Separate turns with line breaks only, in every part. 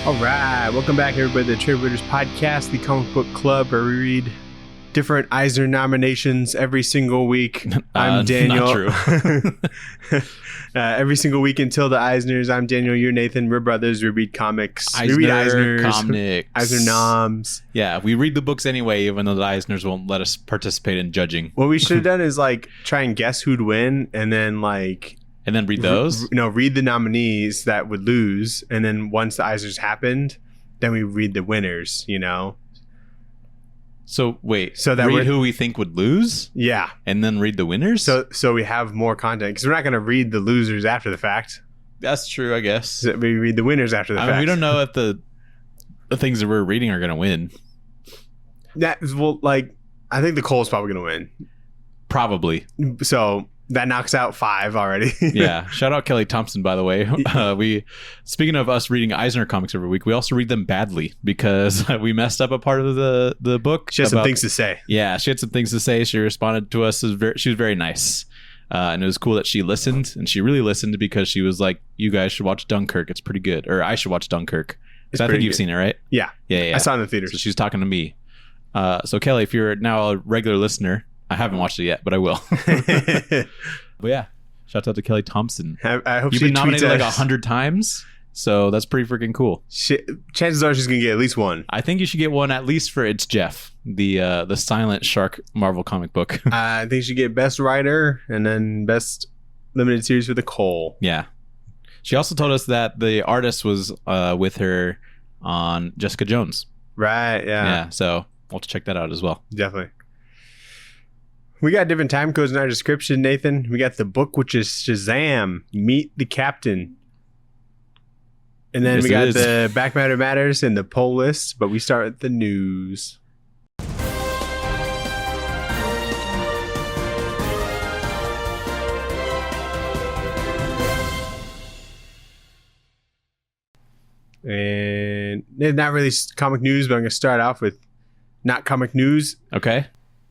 All right, welcome back, everybody, to the Tradewaiters podcast, the comic book club where we read different Eisner nominations every single week. I'm Daniel.
Not true.
Every single week until the Eisners. I'm Daniel. You're Nathan. We're brothers. We read comics. We read Eisners.
Comics.
Eisner noms.
Yeah, we read the books anyway, even though the Eisners won't let us participate in judging.
What we should have done is try and guess who'd win, and then
read those?
Read the nominees that would lose. And then once the Eisners happened, then we read the winners,
So wait,
so that
read who we think would lose?
Yeah.
And then read the winners?
So we have more content because we're not going to read the losers after the fact.
That's true, I guess.
So we read the winners after the fact.
We don't know if the things that we're reading are going to win.
I think the Cole's probably going to win.
Probably.
So that knocks out 5 already.
Yeah. Shout out Kelly Thompson, by the way. Speaking of us reading Eisner comics every week, we also read them badly because we messed up a part of the book.
She had some things to say.
Yeah, she had some things to say. She responded to us. She was very nice. And it was cool that she listened. And she really listened because she was like, you guys should watch Dunkirk. It's pretty good. Or I should watch Dunkirk. Because I think you've seen it, right?
Yeah.
Yeah.
I saw it in the theaters.
So she's talking to me. So Kelly, if you're now a regular listener, I haven't watched it yet, but I will. But yeah, shout out to Kelly Thompson.
I hope
you've
she
been nominated
tweets
100 times, so that's pretty freaking cool.
Chances are she's gonna get at least one.
I think you should get one at least for It's Jeff, the silent shark Marvel comic book.
I think she should get best writer and then best limited series for the Cole.
Yeah, she also told us that the artist was with her on Jessica Jones.
Right. Yeah.
So we'll have to check that out as well.
Definitely. We got different time codes in our description, Nathan. We got the book, which is Shazam, Meet the Captain. And then we got the Back Matter Matters and the poll list, but we start with the news. And it's not really comic news, but I'm going to start off with not comic news.
Okay.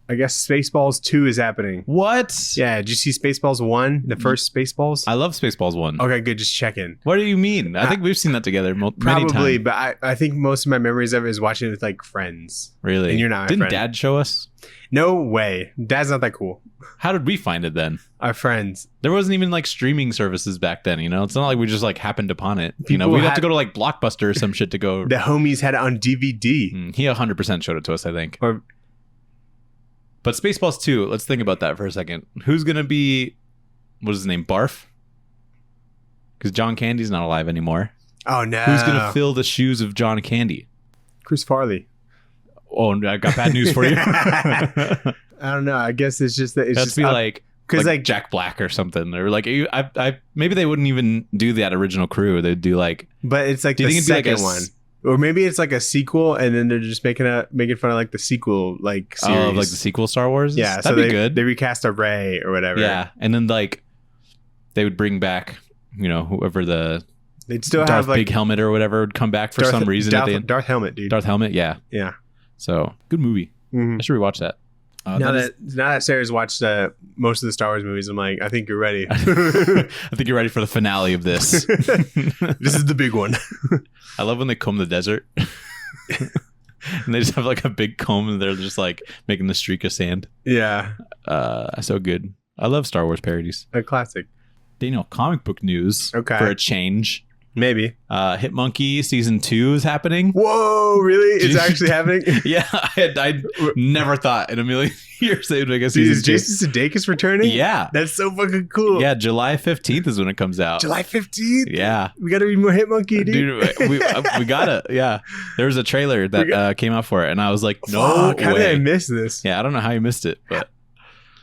I guess Spaceballs 2 is happening.
What?
Yeah, did you see Spaceballs 1? The first Spaceballs?
I love Spaceballs 1.
Okay, good. Just checking.
What do you mean? I think we've seen that together many times.
Probably, but I think most of my memories of it is watching it with friends.
Really?
And you're not my
Didn't
friend.
Dad show us?
No way. Dad's not that cool.
How did we find it then?
Our friends.
There wasn't even streaming services back then, It's not like we just happened upon it. We'd have to go to Blockbuster or some shit to go.
The homies had it on DVD.
He 100% showed it to us, I think.
But
Spaceballs 2, let's think about that for a second. Who's going to be, what is his name, Barf? Because John Candy's not alive anymore.
Oh, no.
Who's going to fill the shoes of John Candy?
Chris Farley.
Oh, I got bad news for you.
I don't know. I guess it's just that it's
That's
just
because Jack Black or something, or maybe they wouldn't even do that original crew. They'd do
but it's the second one. Or maybe it's a sequel, and then they're just making fun of the sequel series.
Oh, the sequel Star Wars.
Yeah,
that'd be good.
They recast a Rey or whatever.
Yeah, and then they would bring back whoever
they'd still
Darth
have
Big Helmet or whatever would come back for some reason at the end.
Darth Helmet, dude.
Darth Helmet, yeah.
Yeah.
So good movie. Mm-hmm. I should rewatch that.
Now that Sarah's watched most of the Star Wars movies, I'm like, I think you're ready.
I think you're ready for the finale of this.
This is the big one.
I love when they comb the desert. And they just have a big comb and they're just making the streak of sand.
Yeah.
So good. I love Star Wars parodies.
A classic.
Daniel, comic book news.
Okay.
For a change.
Maybe.
Hitmonkey season 2 is happening.
Whoa, really? It's actually happening?
Yeah, I never thought in a million years they would make a season 2.
Is Jason Sudeikis returning?
Yeah.
That's so fucking cool.
Yeah, July 15th is when it comes out.
July 15th?
Yeah.
We gotta read more Hitmonkey, dude.
We gotta, yeah. There was a trailer that came out for it, and I was like, no way.
How did I miss this?
Yeah, I don't know how you missed it, but...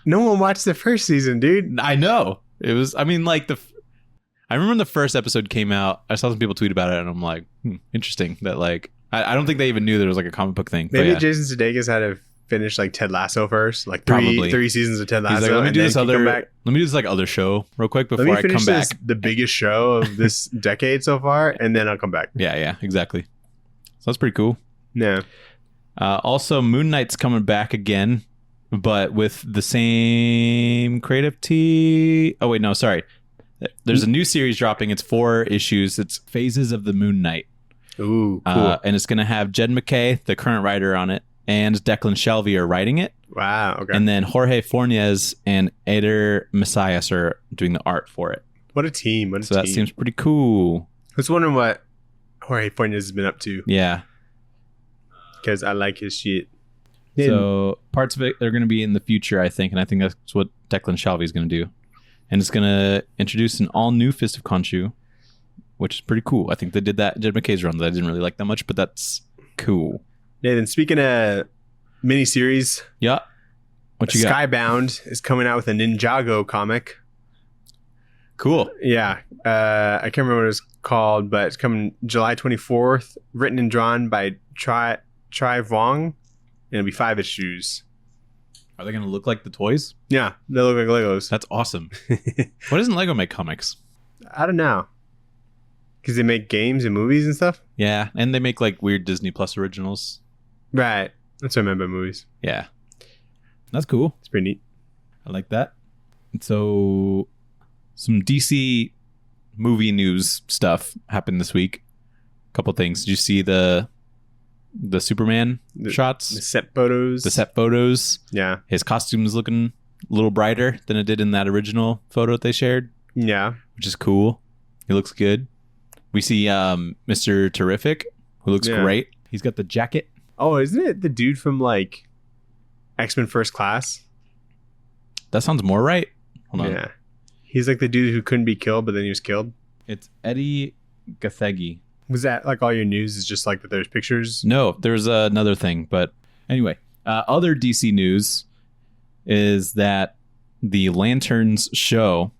No one watched the first season, dude.
I know. It was, I remember when the first episode came out, I saw some people tweet about it, and I'm like, interesting that I don't think they even knew there was a comic book thing.
Maybe Jason Sudeikis had to finish Ted Lasso first, three seasons of Ted Lasso.
He's let me do this other show real quick before I come back.
The biggest show of this decade so far, and then I'll come back.
Yeah, exactly. So that's pretty cool.
Yeah.
Also, Moon Knight's coming back again, but with the same creative team. Oh wait, no, sorry. There's a new series dropping. It's 4 issues. It's Phases of the Moon Knight.
Ooh, cool.
And it's going to have Jed McKay, the current writer on it, and Declan Shalvey are writing it.
Wow. Okay.
And then Jorge Fornes and Eder Messias are doing the art for it.
What a team.
So that seems pretty cool.
I was wondering what Jorge Fornes has been up to.
Yeah.
Because I like his shit.
So parts of it are going to be in the future, I think. And I think that's what Declan Shalvey is going to do. And it's going to introduce an all-new Fist of Khonshu, which is pretty cool. I think they did that Jed McKay's run that I didn't really like that much, but that's cool.
Nathan, speaking of miniseries,
yeah, what you got?
Skybound is coming out with a Ninjago comic.
Cool.
Yeah, I can't remember what it's called, but it's coming July 24th. Written and drawn by Tri Vong, and it'll be 5 issues.
Are they going to look like the toys?
Yeah, they look like Legos.
That's awesome. Why doesn't Lego make comics?
I don't know. Because they make games and movies and stuff?
Yeah, and they make like weird Disney Plus originals.
Right. That's what I meant by movies.
Yeah. That's cool.
It's pretty neat.
I like that. So, some DC movie news stuff happened this week. A couple things. Did you see the Superman shots?
The set photos.
The set photos.
Yeah.
His costume is looking a little brighter than it did in that original photo that they shared.
Yeah.
Which is cool. He looks good. We see Mr. Terrific, who looks great. He's got the jacket.
Oh, isn't it the dude from like X-Men First Class?
That sounds more right. Hold on.
Yeah. He's like the dude who couldn't be killed, but then he was killed.
It's Eddie Gathegi.
Was that like all your news is just like that there's pictures?
No, there's another thing. But anyway, other DC news is that the Lanterns show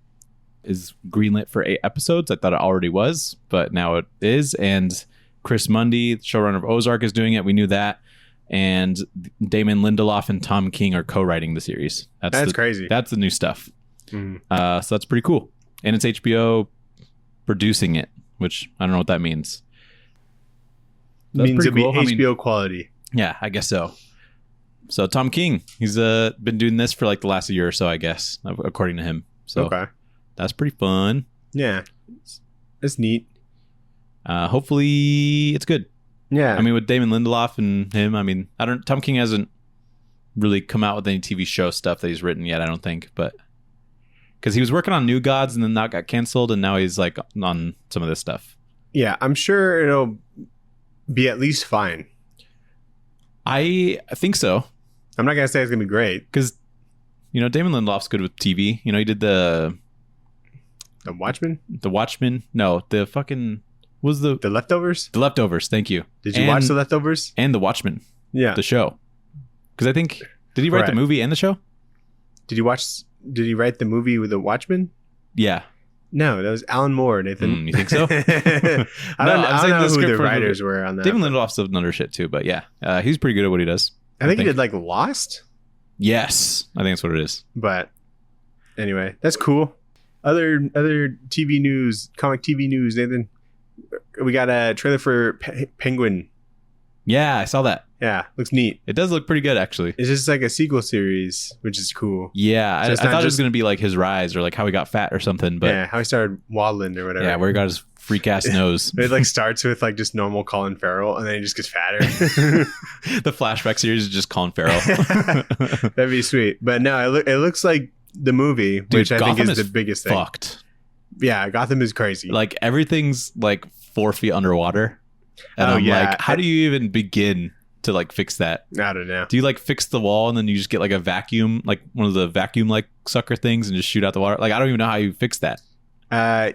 is greenlit for 8 episodes. I thought it already was, but now it is. And Chris Mundy, showrunner of Ozark, is doing it. We knew that. And Damon Lindelof and Tom King are co-writing the series. That's
crazy.
That's the new stuff. So that's pretty cool. And it's HBO producing it, which I don't know what that means.
That's means it'll cool. Be HBO quality.
Yeah, I guess so. So Tom King, he's been doing this for like the last year or so, I guess, according to him. So that's pretty fun.
Yeah, it's neat.
Hopefully it's good.
Yeah.
I mean, with Damon Lindelof and him, I mean, Tom King hasn't really come out with any TV show stuff that he's written yet, I don't think, but because he was working on New Gods and then that got canceled, and now he's like on some of this stuff.
Yeah, I'm sure it'll be at least fine.
I think so.
I'm not gonna say it's gonna be great
because Damon Lindelof's good with TV. He did the
Watchmen.
The Watchmen. No, the fucking was the
Leftovers.
The Leftovers. Thank you.
Did you watch The Leftovers
and the Watchmen?
Yeah,
the show. Because I think did he write the movie and the show?
Did he write the movie with the Watchmen?
Yeah.
No, that was Alan Moore, Nathan.
You think so?
I don't know who the writers were on that.
Damon Lindelof's done other shit too, but yeah, he's pretty good at what he does.
I think he did like Lost.
Yes, I think that's what it is.
But anyway, that's cool. Other TV news, comic TV news, Nathan. We got a trailer for Penguin.
Yeah, I saw that.
Yeah, looks neat.
It does look pretty good, actually.
It's just like a sequel series, which is cool.
Yeah, I thought it was going to be like his rise or like how he got fat or something. But
yeah, how he started waddling or whatever.
Yeah, where he got his freak ass nose.
It like starts with like just normal Colin Farrell, and then he just gets fatter.
The flashback series is just Colin Farrell.
That'd be sweet. But no, it looks like the movie, which I think is the biggest thing.
Fucked.
Yeah, Gotham is crazy.
Like everything's like 4 feet underwater. And I'm like, how do you even begin to like fix that?
I don't know.
Do you like fix the wall and then you just get like a vacuum, like one of the vacuum like sucker things, and just shoot out the water? Like I don't even know how you fix that.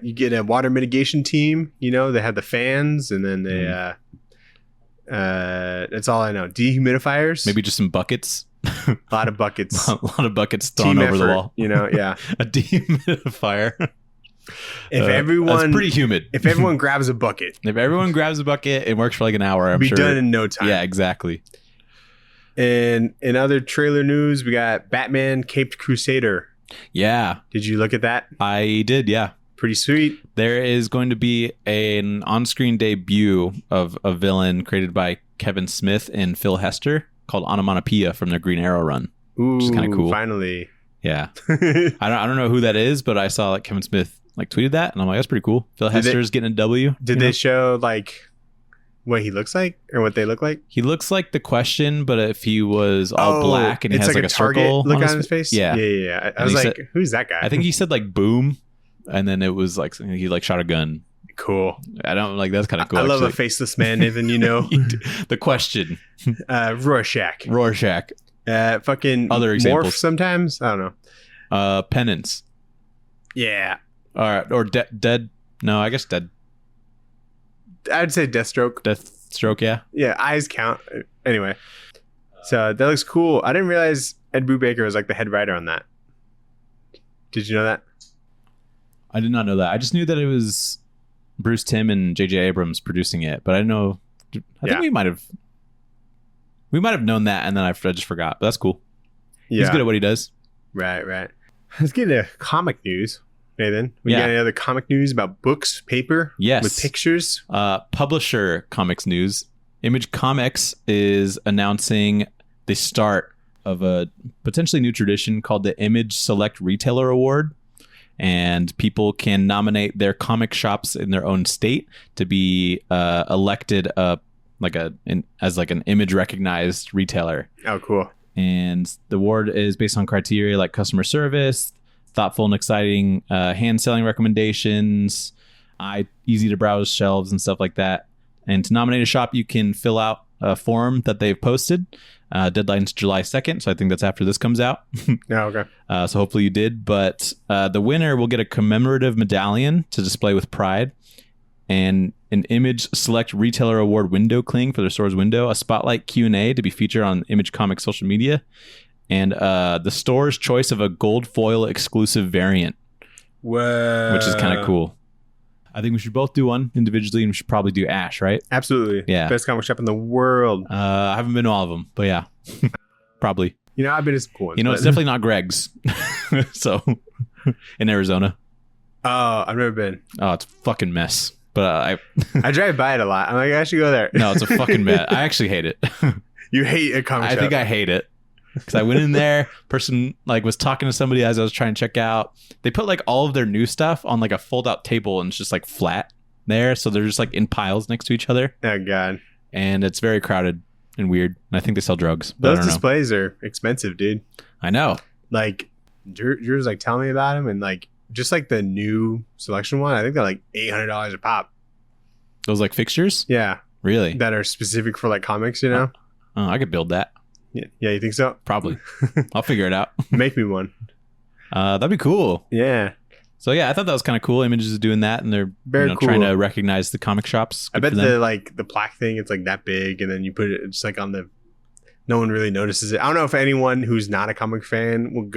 You get a water mitigation team. They have the fans, and then they that's all I know. Dehumidifiers.
Maybe just some buckets.
A lot of buckets.
A lot of buckets thrown team over effort, the wall.
Yeah.
A dehumidifier.
If everyone,
that's pretty humid.
If everyone grabs a bucket,
it works for like an hour. I'm
sure.
Be
done in no time.
Yeah, exactly.
And in other trailer news, we got Batman Caped Crusader.
Yeah.
Did you look at that?
I did. Yeah.
Pretty sweet.
There is going to be an on-screen debut of a villain created by Kevin Smith and Phil Hester called Onomatopoeia from their Green Arrow run.
Ooh,
which is kind of cool.
Finally.
Yeah. I don't know who that is, but I saw like Kevin Smith like tweeted that, and I'm like, that's pretty cool. Phil Hester's getting a W.
Did they show like what he looks like or what they look like?
He looks like the Question, but if he was all black and he has like a
target
circle
look on his face.
Yeah.
I was like, who's that guy?
I think he said like boom, and then it was like he like shot a gun.
Cool.
I don't like that's kind of cool.
I love a faceless man, Nathan. You know,
the Question.
Rorschach. Fucking
other examples.
Morph sometimes. I don't
know. Penance.
Yeah.
All right. Or dead. No, I guess dead.
I'd say Deathstroke.
Deathstroke, yeah.
Yeah, eyes count. Anyway. So that looks cool. I didn't realize Ed Brubaker was like the head writer on that. Did you know that?
I did not know that. I just knew that it was Bruce Timm and J.J. Abrams producing it, but I didn't know. I think we might have known that, and then I just forgot. But that's cool. Yeah. He's good at what he does.
Right. Let's get into comic news, Nathan. We got any other comic news about books, paper?
Yes.
With pictures?
Publisher comics news. Image Comics is announcing the start of a potentially new tradition called the Image Select Retailer Award. And people can nominate their comic shops in their own state to be elected as an image recognized retailer.
Oh, cool.
And the award is based on criteria like customer service, thoughtful and exciting hand selling recommendations, easy to browse shelves and stuff like that. And to nominate a shop, you can fill out a form that they've posted. Deadline's July 2nd, so I think that's after this comes out.
Okay.
So hopefully you did. But the winner will get a commemorative medallion to display with pride, and an Image Select Retailer Award window cling for their store's window, a spotlight Q&A to be featured on Image Comics social media, and the store's choice of a gold foil exclusive variant.
Whoa.
Which is kind of cool. I think we should both do one individually, and we should probably do Ash, right?
Absolutely.
Yeah.
Best comic shop in the world.
I haven't been to all of them, but yeah. Probably.
You know, I've been to some cool ones.
It's definitely not Greg's. So, in Arizona.
Oh, I've never been.
Oh, it's a fucking mess. But
I drive by it a lot. I'm like, I should go there.
No, it's a fucking mess. I actually hate it.
You hate a comic shop?
I think I hate it. Because I went in there, person was talking to somebody as I was trying to check out. They put all of their new stuff on a fold out table, and it's just flat there. So they're just in piles next to each other.
Oh, God.
And it's very crowded and weird. And I think they sell drugs.
Those displays are expensive, dude.
I know.
Drew's telling me about them, and just the new selection one, I think they're $800 a pop.
Those fixtures?
Yeah.
Really?
That are specific for comics, you know?
Oh, I could build that.
Yeah, you think so?
Probably. I'll figure it out.
Make me one.
That'd be cool.
Yeah.
So yeah, I thought that was kind of cool. Images is doing that, and they're
very cool.
Trying to recognize the comic shops.
I bet the plaque thing, it's that big, and then you put it just on the. No one really notices it. I don't know if anyone who's not a comic fan would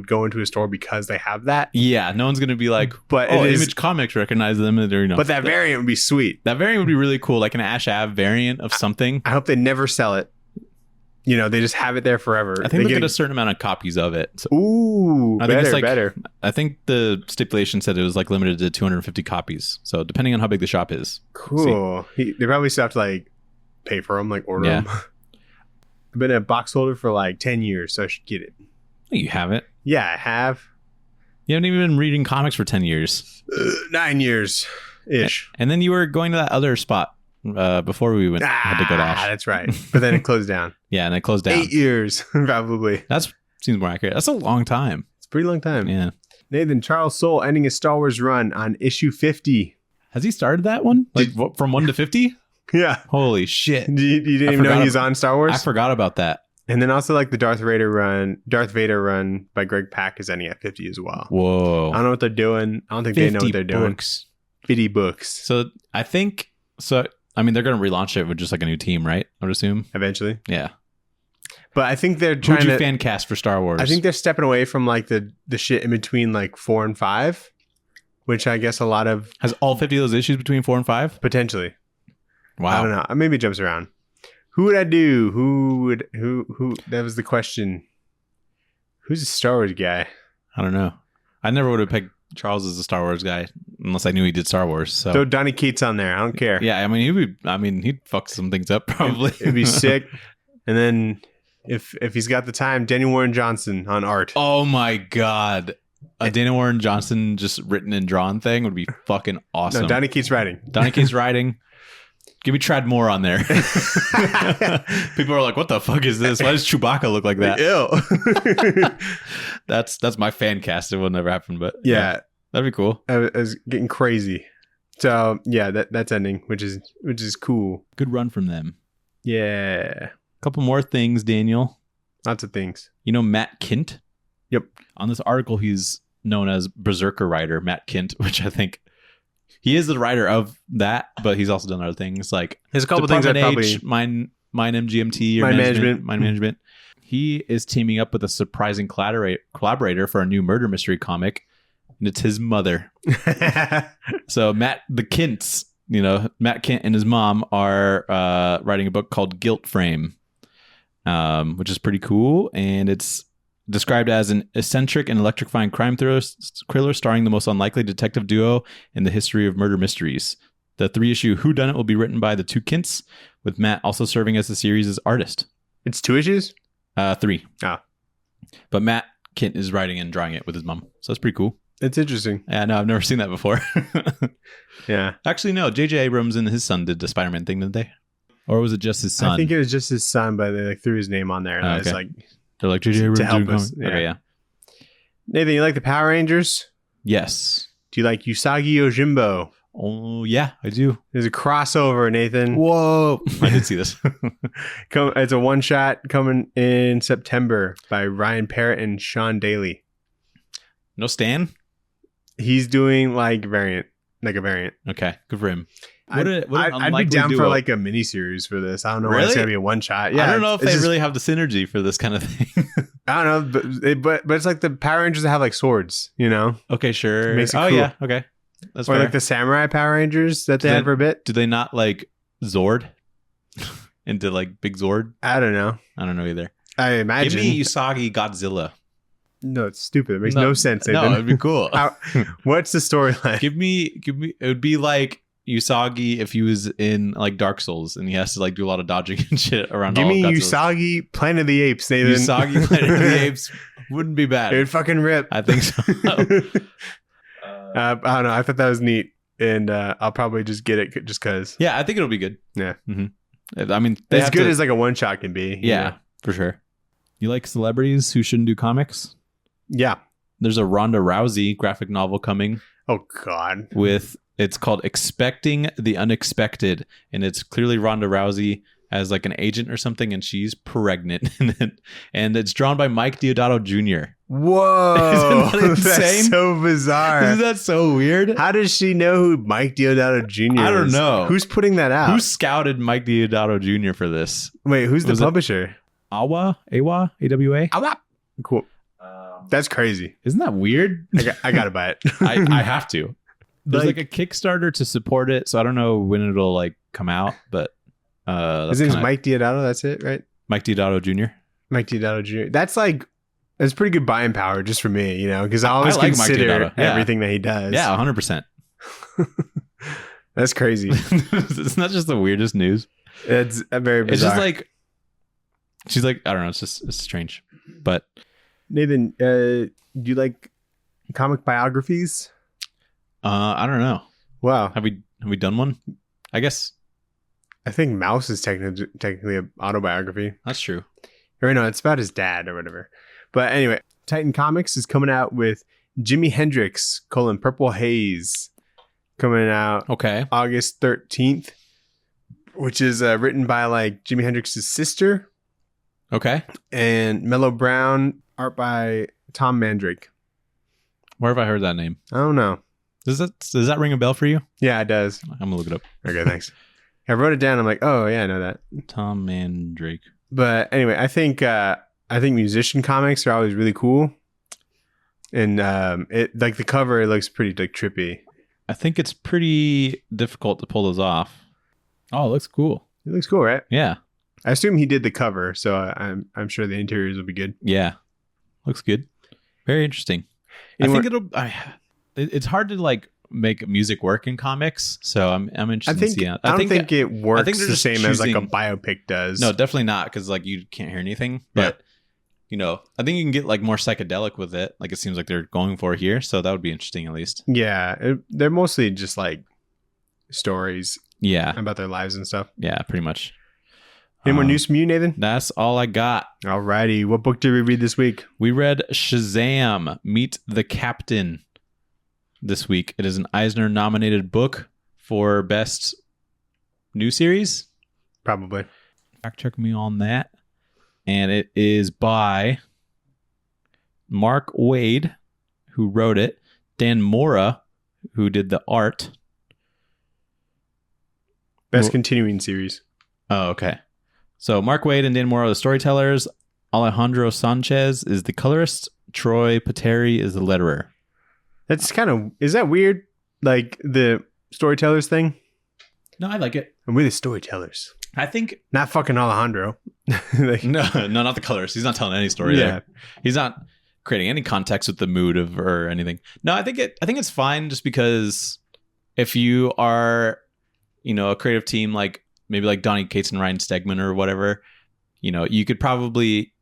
go into a store because they have that.
Yeah, no one's gonna be but Image Comics recognize them, and
But that variant would be sweet.
That variant would be really cool, an Ash Ave variant of something.
I hope they never sell it. They just have it there forever.
I think they get a certain amount of copies of it. So
ooh, I think it's better.
I think the stipulation said it was limited to 250 copies. So depending on how big the shop is.
Cool. They probably still have to pay for them, order them. I've been a box holder for 10 years, so I should get it.
You haven't?
Yeah, I have.
You haven't even been reading comics for 10 years.
9 years ish.
And then you were going to that other spot. Before we had to go to Ash.
That's right. But then it closed down.
Yeah, and it closed down.
8 years, probably.
That seems more accurate. That's a long time.
It's a pretty long time.
Yeah.
Nathan, Charles Soule ending his Star Wars run on issue 50.
Has he started that one? From 1 to 50?
Yeah.
Holy shit.
You didn't even know he's on Star Wars?
I forgot about that.
And then also the Darth Vader run by Greg Pak is ending at 50 as well.
Whoa.
I don't know what they're doing. I don't think they know what they're doing. 50 books.
So I think they're going to relaunch it with just a new team, right? I would assume.
Eventually.
Yeah.
But I think they're trying to
fan cast for Star Wars.
I think they're stepping away from the shit in between 4 and 5, which I guess a lot of
has all 50 of those issues between 4 and 5?
Potentially.
Wow.
I don't know. Maybe it jumps around. Who would I do? Who that was the question. Who's a Star Wars guy?
I don't know. I never would have picked Charles as a Star Wars guy unless I knew he did Star Wars. So
throw Donny Cates on there. I don't care.
Yeah, he'd fuck some things up probably.
It'd be sick. And then if he's got the time, Daniel Warren Johnson on art.
Oh my god. A Daniel Warren Johnson just written and drawn thing would be fucking awesome.
No, Donny Cates writing.
Donny Cates writing. Give me Trad more on there. People are like, what the fuck is this? Why does Chewbacca look like that?
Ew.
That's my fan cast. It will never happen, but
Yeah.
That'd be cool.
I was getting crazy. So yeah, that's ending, which is cool.
Good run from them.
Yeah.
Couple more things, Daniel.
Lots of things.
You know Matt Kint?
Yep.
On this article, he's known as Berserker writer Matt Kint, which I think he is the writer of that, but he's also done other things like
there's a couple things that probably
Mine MGMT or Mind Management. He is teaming up with a surprising collaborator for a new murder mystery comic, and it's his mother. So Matt the Kints, Matt Kint and his mom are writing a book called Guilt Frame, which is pretty cool, and it's described as an eccentric and electrifying crime thriller starring the most unlikely detective duo in the history of murder mysteries. The 3-issue whodunit will be written by the two Kints, with Matt also serving as the series' artist.
It's 2 issues?
3.
Oh.
But Matt Kint is writing and drawing it with his mom. So that's pretty cool.
It's interesting.
Yeah, no, I've never seen that before.
Yeah.
Actually, no. J.J. Abrams and his son did the Spider-Man thing, didn't they? Or was it just his son?
I think it was just his son, but they threw his name on there. And I was like...
They're like, J.J. Abrams
to help us. Yeah.
Okay, yeah.
Nathan, you like the Power Rangers?
Yes.
Do you like Usagi Yojimbo?
Oh, yeah, I do.
There's a crossover, Nathan.
Whoa. I did see this.
It's a one-shot coming in September by Ryan Parrott and Sean Daly.
No Stan?
He's doing like a variant.
Okay, good for him.
I'd be down for like a miniseries for this. I don't know why it's gonna be a one shot. Yeah,
I don't know if they really have the synergy for this kind of thing.
I don't know, but it's like the Power Rangers that have like swords,
Okay, sure.
It makes it cool.
Yeah, okay. That's
or
fair.
like the Samurai Power Rangers that they had for a bit.
Do they not like Zord into like Big Zord?
I don't know
either.
I imagine.
Give me Usagi Godzilla.
No, it's stupid. It makes no sense.
No, it'd be cool.
What's the storyline?
Give me. It would be like Usagi if he was in like Dark Souls and he has to like do a lot of dodging and shit around.
Give me Usagi Planet of the Apes, Nathan.
Usagi Planet of the Apes wouldn't be bad.
It would fucking rip.
I think so.
I don't know. I thought that was neat, and I'll probably just get it just because.
Yeah, I think it'll be good.
Yeah.
Mm-hmm. I mean,
as good as like a one shot can be.
Yeah, for sure. You like celebrities who shouldn't do comics?
Yeah.
There's a Ronda Rousey graphic novel coming.
Oh God.
It's called Expecting the Unexpected, and it's clearly Ronda Rousey as like an agent or something, and she's pregnant, and it's drawn by Mike Deodato Jr.
Whoa,
isn't that insane?
That's so bizarre.
Isn't that so weird?
How does she know who Mike Deodato Jr. is?
I don't know.
Who's putting that out?
Who scouted Mike Deodato Jr. for this?
Wait, who's the publisher?
AWA?
AWA? Cool. That's crazy.
Isn't that weird?
I gotta buy it.
I have to. There's like a Kickstarter to support it, so I don't know when it'll like come out, but
his name's Mike Deodato. That's it, right?
Mike Deodato Jr.
Mike Deodato Jr. That's pretty good buying power just for me, because I always consider everything that he does.
Yeah, 100%.
That's crazy.
It's not just the weirdest news.
It's very bizarre.
It's just like she's like, I don't know. It's strange, but.
Nathan, do you like comic biographies?
I don't know.
Wow.
Have we done one? I guess.
I think Mouse is technically an autobiography.
That's true.
Or no, it's about his dad or whatever. But anyway, Titan Comics is coming out with Jimi Hendrix, Purple Haze, coming out August 13th, which is written by like Jimi Hendrix's sister.
Okay.
And Mellow Brown, art by Tom Mandrake.
Where have I heard that name?
I don't know.
Does that ring a bell for you?
Yeah, it does.
I'm gonna look it up.
Okay, thanks. I wrote it down. I'm like, oh yeah, I know that.
Tom Mandrake.
But anyway, I think musician comics are always really cool, and it like the cover, it looks pretty like trippy.
I think it's pretty difficult to pull those off. Oh, it looks cool.
It looks cool, right?
Yeah.
I assume he did the cover, so I'm sure the interiors will be good.
Yeah, looks good. Very interesting. I think it's hard to like make music work in comics, so I'm interested to see.
I don't think it works the same as like a biopic does.
No, definitely not, because like you can't hear anything. But I think you can get like more psychedelic with it. Like it seems like they're going for here, so that would be interesting at least.
Yeah, they're mostly just like stories.
Yeah.
about their lives and stuff.
Yeah, pretty much.
Any more news from you, Nathan?
That's all I got.
Alrighty. What book did we read this week?
We read Shazam, Meet the Captain this week. It is an Eisner-nominated book for Best New Series.
Probably.
Fact check me on that. And it is by Mark Waid, who wrote it, Dan Mora, who did the art.
Best continuing series.
Oh, okay. So Mark Waid and Dan Mora are the storytellers. Alejandro Sanchez is the colorist. Troy Pateri is the letterer.
That's kind of... Is that weird? Like the storytellers thing?
No, I like it.
And we're the storytellers.
I think...
Not fucking Alejandro.
Like, no, not the colorist. He's not telling any story there. He's not creating any context with the mood of or anything. No, I think it's fine just because if you are, a creative team like maybe like Donnie Cates and Ryan Stegman or whatever, you could probably,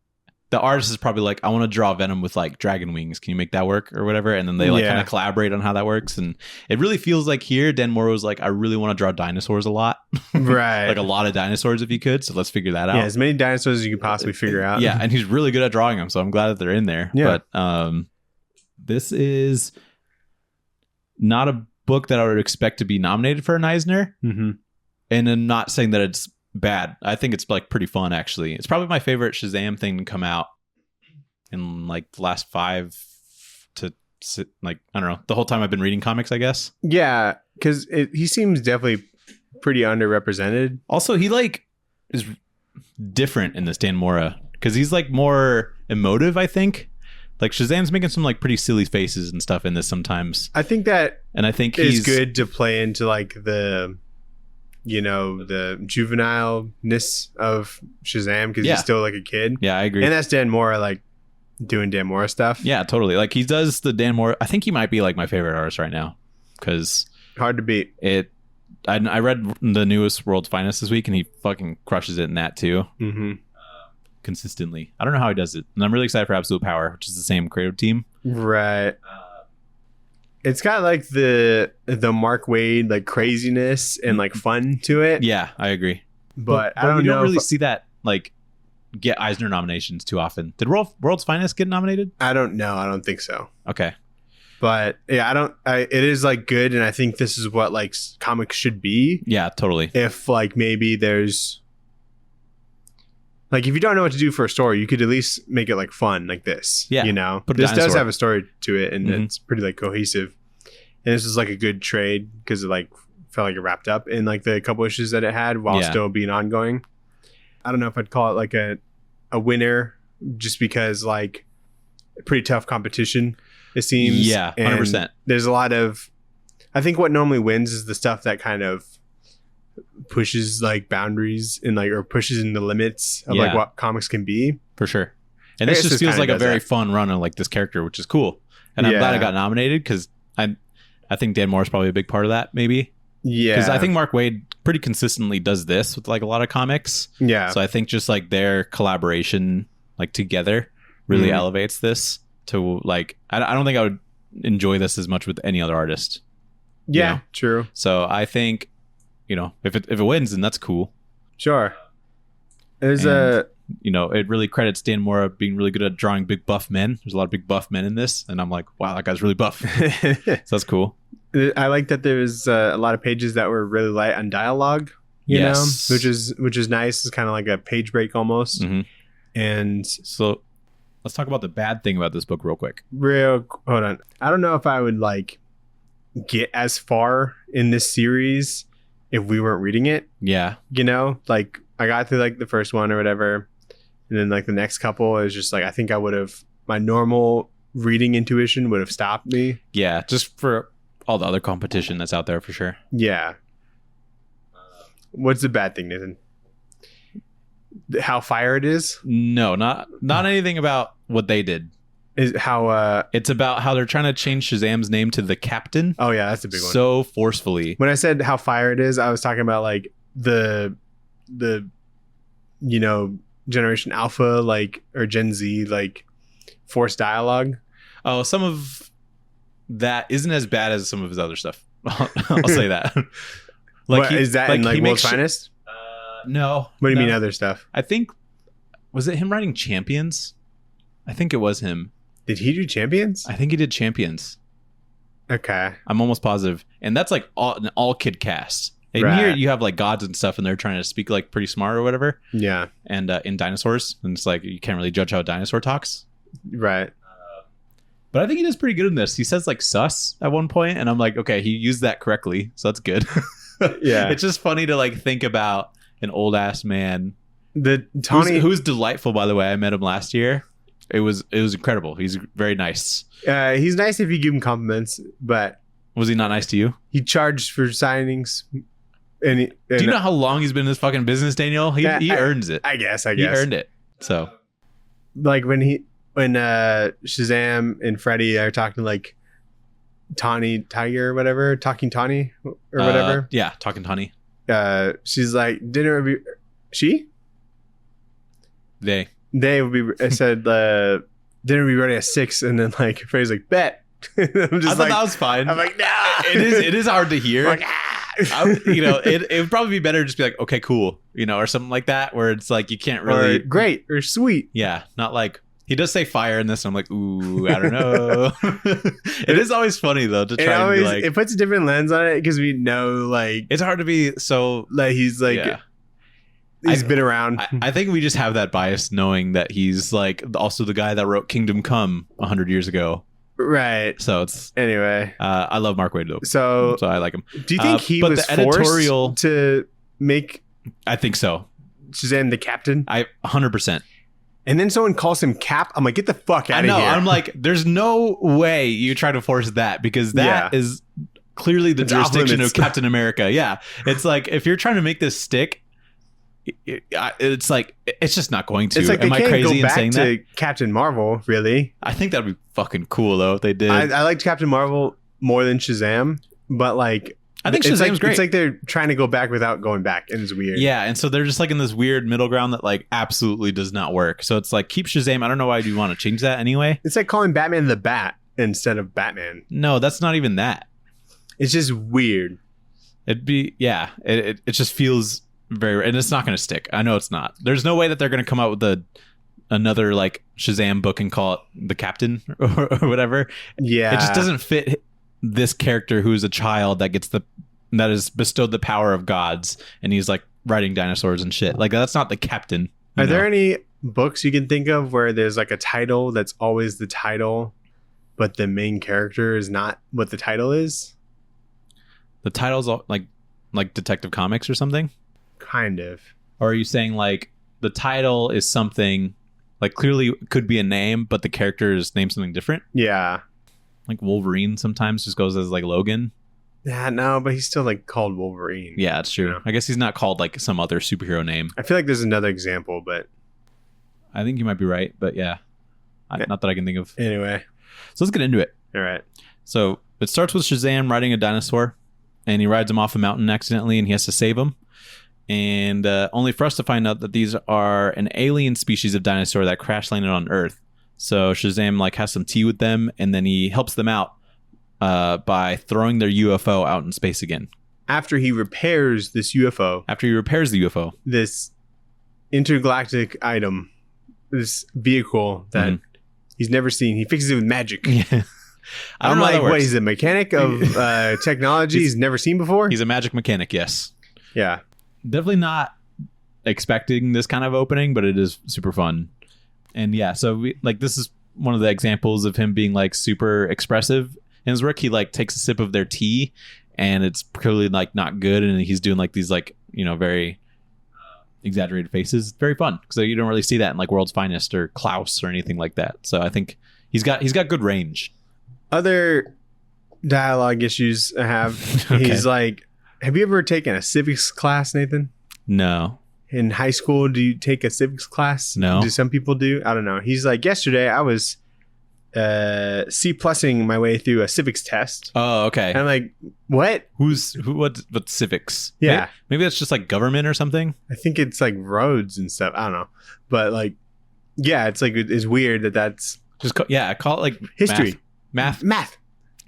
the artist is probably like, I want to draw Venom with like dragon wings. Can you make that work or whatever? And then they like kind of collaborate on how that works. And it really feels like here, Dan Mora was like, I really want to draw dinosaurs a lot.
Right.
Like a lot of dinosaurs if you could. So let's figure that out.
Yeah, as many dinosaurs as you could possibly figure out.
Yeah, and he's really good at drawing them. So I'm glad that they're in there.
Yeah.
But this is not a book that I would expect to be nominated for an Eisner.
Mm-hmm.
And I'm not saying that it's bad. I think it's like pretty fun, actually. It's probably my favorite Shazam thing to come out in like the last 5 to like, I don't know, the whole time I've been reading comics, I guess.
Yeah, because he seems definitely pretty underrepresented.
Also, he like is different in this Dan Mora because he's like more emotive, I think. Like Shazam's making some like pretty silly faces and stuff in this sometimes.
I think that,
and I think
he's good to play into like the juvenileness of Shazam because he's still like a kid.
Yeah, I agree.
And that's Dan Mora like doing Dan Mora stuff.
Yeah, totally. Like he does the Dan Mora. I think he might be like my favorite artist right now because
hard to beat.
I read the newest World's Finest this week and he fucking crushes it in that too.
Mm-hmm.
Consistently. I don't know how he does it. And I'm really excited for Absolute Power, which is the same creative team.
Right. It's got like the Mark Waid like craziness and like fun to it.
Yeah, I agree.
But I
don't really see that like get Eisner nominations too often. Did World's Finest get nominated?
I don't know. I don't think so.
Okay.
But yeah, it is like good, and I think this is what like comics should be.
Yeah, totally.
If like maybe there's like if you don't know what to do for a story, you could at least make it like fun like this.
Yeah.
This does have a story to it, and it's pretty like cohesive. And this is like a good trade because it like felt like it wrapped up in like the couple issues that it had while still being ongoing. I don't know if I'd call it like a winner just because like pretty tough competition, it seems.
Yeah, 100%.
There's a lot of, I think what normally wins is the stuff that kind of pushes like boundaries and like or pushes in the limits of like what comics can be.
For sure. And this just feels like a very fun run of like this character, which is cool. And I'm glad it got nominated because I think Dan Moore is probably a big part of that, maybe.
Yeah.
Because I think Mark Waid pretty consistently does this with like a lot of comics.
Yeah.
So I think just like their collaboration like together really elevates this to like, I don't think I would enjoy this as much with any other artist.
Yeah, true.
So I think, if it wins, then that's cool.
Sure. There's
it really credits Dan Mora being really good at drawing big buff men. There's a lot of big buff men in this. And I'm like, wow, that guy's really buff. So that's cool.
I like that there was a lot of pages that were really light on dialogue, you know, which is nice. It's kind of like a page break almost.
Mm-hmm.
And
so let's talk about the bad thing about this book real quick.
Hold on. I don't know if I would like get as far in this series if we weren't reading it.
Yeah.
Like I got through like the first one or whatever. And then like the next couple is just like, I think I would have, my normal reading intuition would have stopped me.
Yeah. Just for all the other competition that's out there for sure.
Yeah. What's the bad thing, Nathan? How fire it is?
No, not anything about what they did.
Is how
it's about how they're trying to change Shazam's name to the Captain.
Oh yeah, that's a big one.
So forcefully.
When I said how fire it is, I was talking about like the Generation Alpha like or Gen Z like forced dialogue.
Oh, some of that isn't as bad as some of his other stuff. I'll say that.
What, is that in like World's Finest?
No.
What do you mean other stuff?
I think, was it him writing Champions? I think it was him.
Did he do Champions?
I think he did Champions.
Okay.
I'm almost positive. And that's like an all kid cast. And here you have like gods and stuff, and they're trying to speak like pretty smart or whatever.
Yeah.
And in dinosaurs, and it's like you can't really judge how a dinosaur talks.
Right.
But I think he does pretty good in this. He says like sus at one point, and I'm like, okay, he used that correctly, so that's good.
Yeah.
It's just funny to like think about an old ass man.
The Tawny,
who's delightful, by the way. I met him last year. It was incredible. He's very nice.
He's nice if you give him compliments, but
was he not nice to you?
He charged for signings. Do
you know how long he's been in this fucking business, Daniel? He earns it.
I guess.
He earned it. So,
like when Shazam and Freddy are talking like Tawny Tiger or whatever, talking Tawny or whatever.
Yeah, talking Tawny.
She's like, dinner would be. They would be. I said dinner would be ready at 6, and then like Freddy's like, bet.
I'm just I thought that was fine.
I'm like, nah.
It is hard to hear.
Like,
it would probably be better to just be like, okay, cool, or something like that, where it's like you can't really
or great or sweet.
Yeah, not like he does say fire in this. And I'm like, ooh, I don't know. It is always funny though to try and be like,
it puts a different lens on it because we know like
it's hard to be so
like he's like. Yeah. He's been around.
I think we just have that bias knowing that he's like also the guy that wrote Kingdom Come 100 years ago.
Right.
So it's
anyway.
I love Mark Waid though.
So
I like him.
Do you think he was forced to make?
I think so.
Shazam the captain.
100%.
And then someone calls him Cap. I'm like, get the fuck out of here. I know.
I'm like, there's no way you try to force that because that is clearly the jurisdiction of Captain America. Yeah. It's like if you're trying to make this stick. It's like it's just not going to.
It's like
Am I crazy in saying
to Captain Marvel? Really?
I think that'd be fucking cool though if they did.
I liked Captain Marvel more than Shazam, but like
I think Shazam's great.
It's like they're trying to go back without going back, and it's weird.
Yeah, and so they're just like in this weird middle ground that like absolutely does not work. So it's like keep Shazam. I don't know why you want to change that anyway.
It's like calling Batman the Bat instead of Batman.
No, that's not even that.
It's just weird.
It just feels. And it's not going to stick. I know it's not. There's no way that they're going to come out with another like Shazam book and call it the Captain or whatever.
Yeah,
it just doesn't fit this character who is a child that is bestowed the power of gods, and he's like riding dinosaurs and shit. Like that's not the Captain.
Are there any books you can think of where there's like a title that's always the title, but the main character is not what the title is?
The title's like Detective Comics or something.
Kind of.
Or are you saying like the title is something like clearly could be a name, but the character is named something different?
Yeah.
Like Wolverine sometimes just goes as like Logan.
Yeah, no, but he's still like called Wolverine.
Yeah, that's true. You know? I guess he's not called like some other superhero name.
I feel like there's another example, but
I think you might be right. But yeah, not that I can think of.
Anyway,
so let's get into it.
All right.
So it starts with Shazam riding a dinosaur, and he rides him off a mountain accidentally, and he has to save him. And only for us to find out that these are an alien species of dinosaur that crash landed on Earth. So Shazam like has some tea with them, and then he helps them out by throwing their UFO out in space again.
After he repairs this UFO.
After he repairs the UFO.
This intergalactic item, this vehicle that he's never seen. He fixes it with magic.
Yeah.
I'm like, what? He's a mechanic of technology he's never seen before?
He's a magic mechanic, yes.
Yeah.
Definitely not expecting this kind of opening, but it is super fun. And yeah, so this is one of the examples of him being like super expressive in his work. He like takes a sip of their tea and it's clearly like not good, and he's doing like these like very exaggerated faces. Very fun because you don't really see that in like World's Finest or Klaus or anything like that. So I think he's got good range.
Other dialogue issues I have. Okay. He's like, have you ever taken a civics class, Nathan?
No.
In high school, do you take a civics class?
No.
Do some people do? I don't know. He's like, yesterday I was C+ing my way through a civics test.
Oh, okay.
And I'm like, what?
What civics?
Yeah.
Maybe that's just like government or something.
I think it's like roads and stuff. I don't know. But like, yeah, it's like, it's weird that's
just call it like
history.
Math.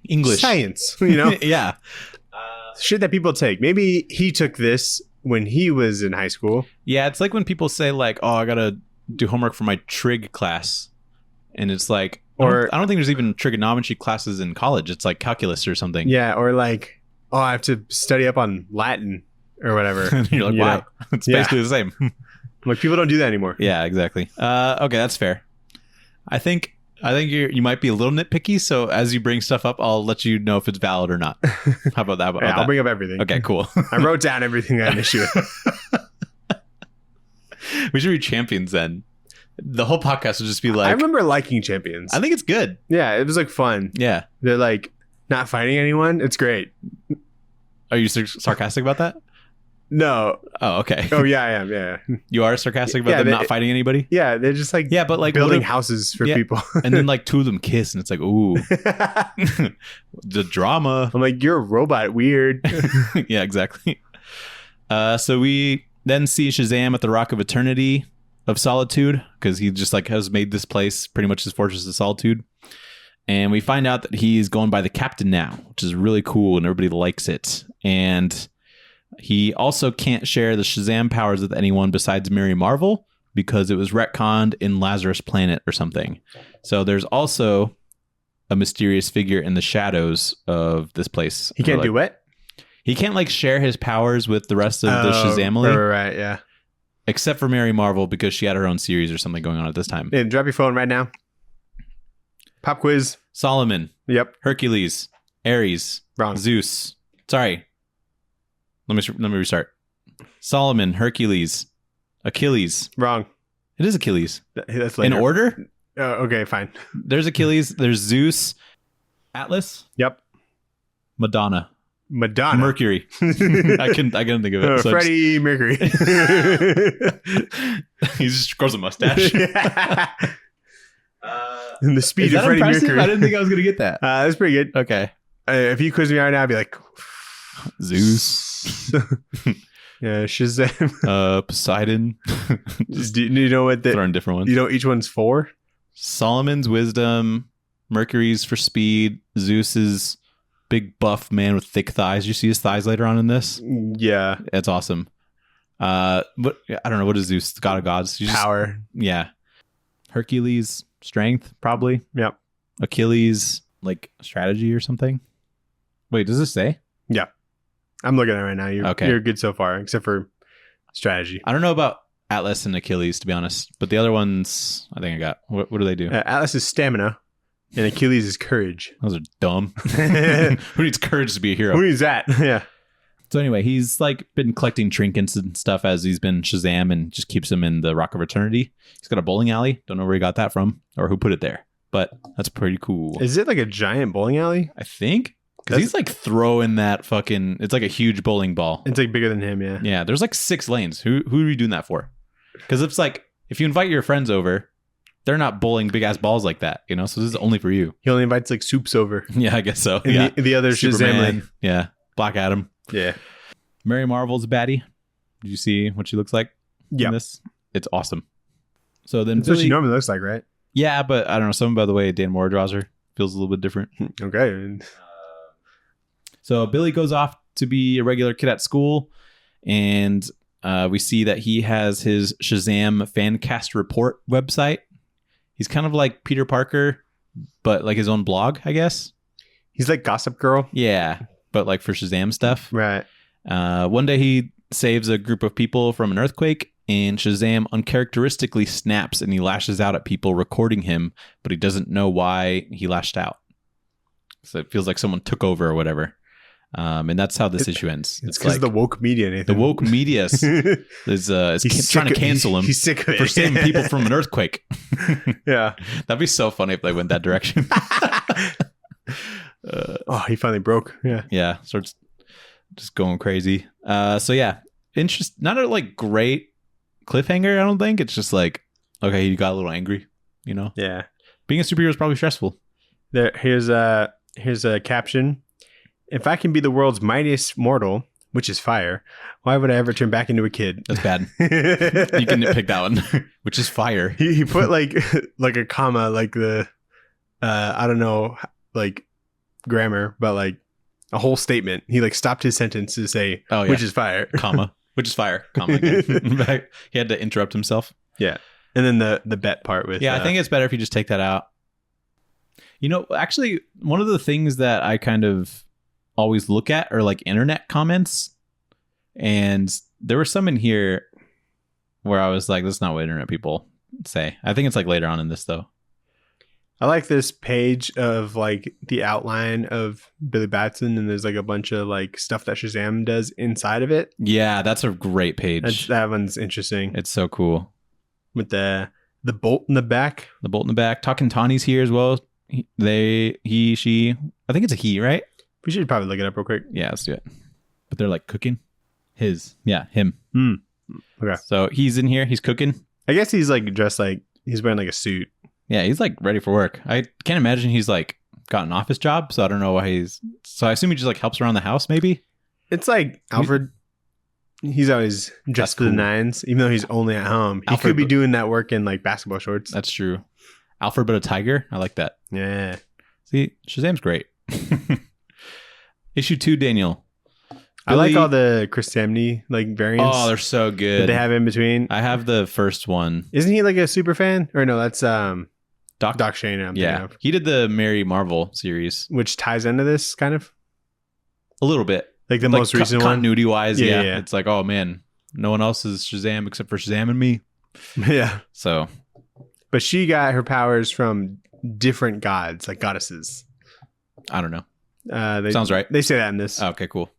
English.
Science.
You know?
Yeah.
Shit that people take. Maybe he took this when he was in high school.
Yeah, it's like when people say like, "Oh, I gotta do homework for my trig class," and it's like, I don't think there's even trigonometry classes in college. It's like calculus or something.
Yeah, or like, oh, I have to study up on Latin or whatever.
And you're like, why? It's basically the same.
Like, people don't do that anymore.
Yeah, exactly. Okay, that's fair. I think you might be a little nitpicky. So as you bring stuff up, I'll let you know if it's valid or not. How about that?
I'll bring up everything.
Okay, cool.
I wrote down everything I had an issue with.
We should be champions then. The whole podcast would just be like...
I remember liking Champions.
I think it's good.
Yeah, it was like fun.
Yeah.
They're like not fighting anyone. It's great.
Are you sarcastic about that?
No.
Oh, okay.
Oh, yeah, I am. Yeah.
You are sarcastic about them not fighting anybody?
Yeah, they're just like
but like
building houses for people.
And then like two of them kiss and it's like, ooh. The drama.
I'm like, you're a robot. Weird.
Yeah, exactly. So we then see Shazam at the Rock of Eternity of Solitude, because he just like has made this place pretty much his Fortress of Solitude. And we find out that he's going by the Captain now, which is really cool and everybody likes it. And he also can't share the Shazam powers with anyone besides Mary Marvel because it was retconned in Lazarus Planet or something. So there's also a mysterious figure in the shadows of this place.
He can't do what?
He can't like share his powers with the rest of the Shazamily.
Right, yeah.
Except for Mary Marvel because she had her own series or something going on at this time.
Yeah, drop your phone right now. Pop quiz.
Solomon.
Yep.
Hercules. Ares.
Wrong.
Zeus. Sorry. Let me restart. Solomon. Hercules. Achilles.
Wrong.
It is Achilles.
That's later.
In order?
Okay, fine.
There's Achilles. There's Zeus. Atlas.
Yep.
Madonna. Mercury. I couldn't think of it.
Freddie Mercury.
He just grows a mustache.
And the speed of Freddie
impressive?
Mercury.
I didn't think I was going to get that.
That's pretty good.
Okay.
If you quiz me right now, I'd be like...
Zeus.
Yeah, Shazam.
Poseidon.
Do you know what the...
Throwing different ones.
You know each one's for?
Solomon's wisdom. Mercury's for speed. Zeus's big buff man with thick thighs. You see his thighs later on in this?
Yeah.
It's awesome. But I don't know. What is Zeus? The god of gods?
Power.
Yeah. Hercules, strength, probably.
Yep.
Achilles, like strategy or something. Wait, does this say?
Yeah. I'm looking at it right now. You're good so far, except for strategy.
I don't know about Atlas and Achilles, to be honest. But the other ones, I think I got. What do they do?
Atlas is stamina, and Achilles is courage.
Those are dumb. Who needs courage to be a hero?
Who needs that? Yeah.
So anyway, he's like been collecting trinkets and stuff as he's been Shazam and just keeps him in the Rock of Eternity. He's got a bowling alley. Don't know where he got that from or who put it there, but that's pretty cool.
Is it like a giant bowling alley?
I think. Because he's like throwing that fucking... It's like a huge bowling ball.
It's like bigger than him, yeah.
Yeah, there's like 6 lanes. Who are you doing that for? Because it's like, if you invite your friends over, they're not bowling big-ass balls like that, you know? So this is only for you.
He only invites like soups over.
Yeah, I guess so.
And
yeah.
the other
Superman. Yeah. Black Adam.
Yeah.
Mary Marvel's a baddie. Did you see what she looks like in this? It's awesome. So then
That's what she normally looks like, right?
Yeah, but I don't know. Something by the way Dan Moore draws her feels a little bit different.
Okay.
So Billy goes off to be a regular kid at school, and we see that he has his Shazam Fancast Report website. He's kind of like Peter Parker, but like his own blog, I guess. He's
like Gossip Girl.
Yeah, but like for Shazam stuff.
Right.
One day he saves a group of people from an earthquake, and Shazam uncharacteristically snaps and he lashes out at people recording him, but he doesn't know why he lashed out. So it feels like someone took over or whatever. And that's how this issue ends.
It's because like, the woke media, Nathan.
The woke media is trying to cancel him.
He's sick of it.
For saving people from an earthquake.
Yeah.
That'd be so funny if they went that direction.
He finally broke. Yeah.
Yeah. Starts just going crazy. So yeah, not a like great cliffhanger. I don't think it's just like, okay, you got a little angry, you know?
Yeah.
Being a superhero is probably stressful.
Here's a caption. If I can be the world's mightiest mortal, which is fire, why would I ever turn back into a kid?
That's bad. You can nitpick that one, which is fire.
He put like a comma, like the I don't know, like grammar, but like a whole statement. He like stopped his sentence to say, which is fire.
Comma. Which is fire. Comma again. He had to interrupt himself.
Yeah. And then the bet part with...
Yeah, I think it's better if you just take that out. You know, actually, one of the things that I kind of always look at are like internet comments. And there were some in here where I was like, that's not what internet people say. I think it's like later on in this, though.
I like this page of like the outline of Billy Batson, and there's like a bunch of like stuff that Shazam does inside of it.
Yeah, that's a great page.
That one's interesting.
It's so cool.
With the bolt in the back.
The bolt in the back. Talking Tawny's here as well. He, she. I think it's a he, right?
We should probably look it up real quick.
Yeah, let's do it. But they're like cooking. Him.
Okay.
So he's in here. He's cooking.
I guess he's like dressed like he's wearing like a suit.
Yeah, he's like ready for work. I can't imagine he's like got an office job, so I don't know why so I assume he just like helps around the house, maybe?
It's like Alfred. He's always dressed to the nines, even though he's only at home. He could be doing that work in like basketball shorts.
That's true. Alfred but a tiger? I like that.
Yeah.
See, Shazam's great. Issue 2, Daniel.
I like all the Chris Samney like variants.
Oh, they're so good.
That they have in between.
I have the first one.
Isn't he like a super fan? Or no, that's Doc Shane.
Yeah, he did the Mary Marvel series,
which ties into this kind of
a little bit,
like the most recent one,
continuity wise.
Yeah,
it's like, oh man, no one else is Shazam except for Shazam and me.
Yeah.
So,
but she got her powers from different gods, like goddesses.
I don't know. Sounds right.
They say that in this.
Oh, okay, cool.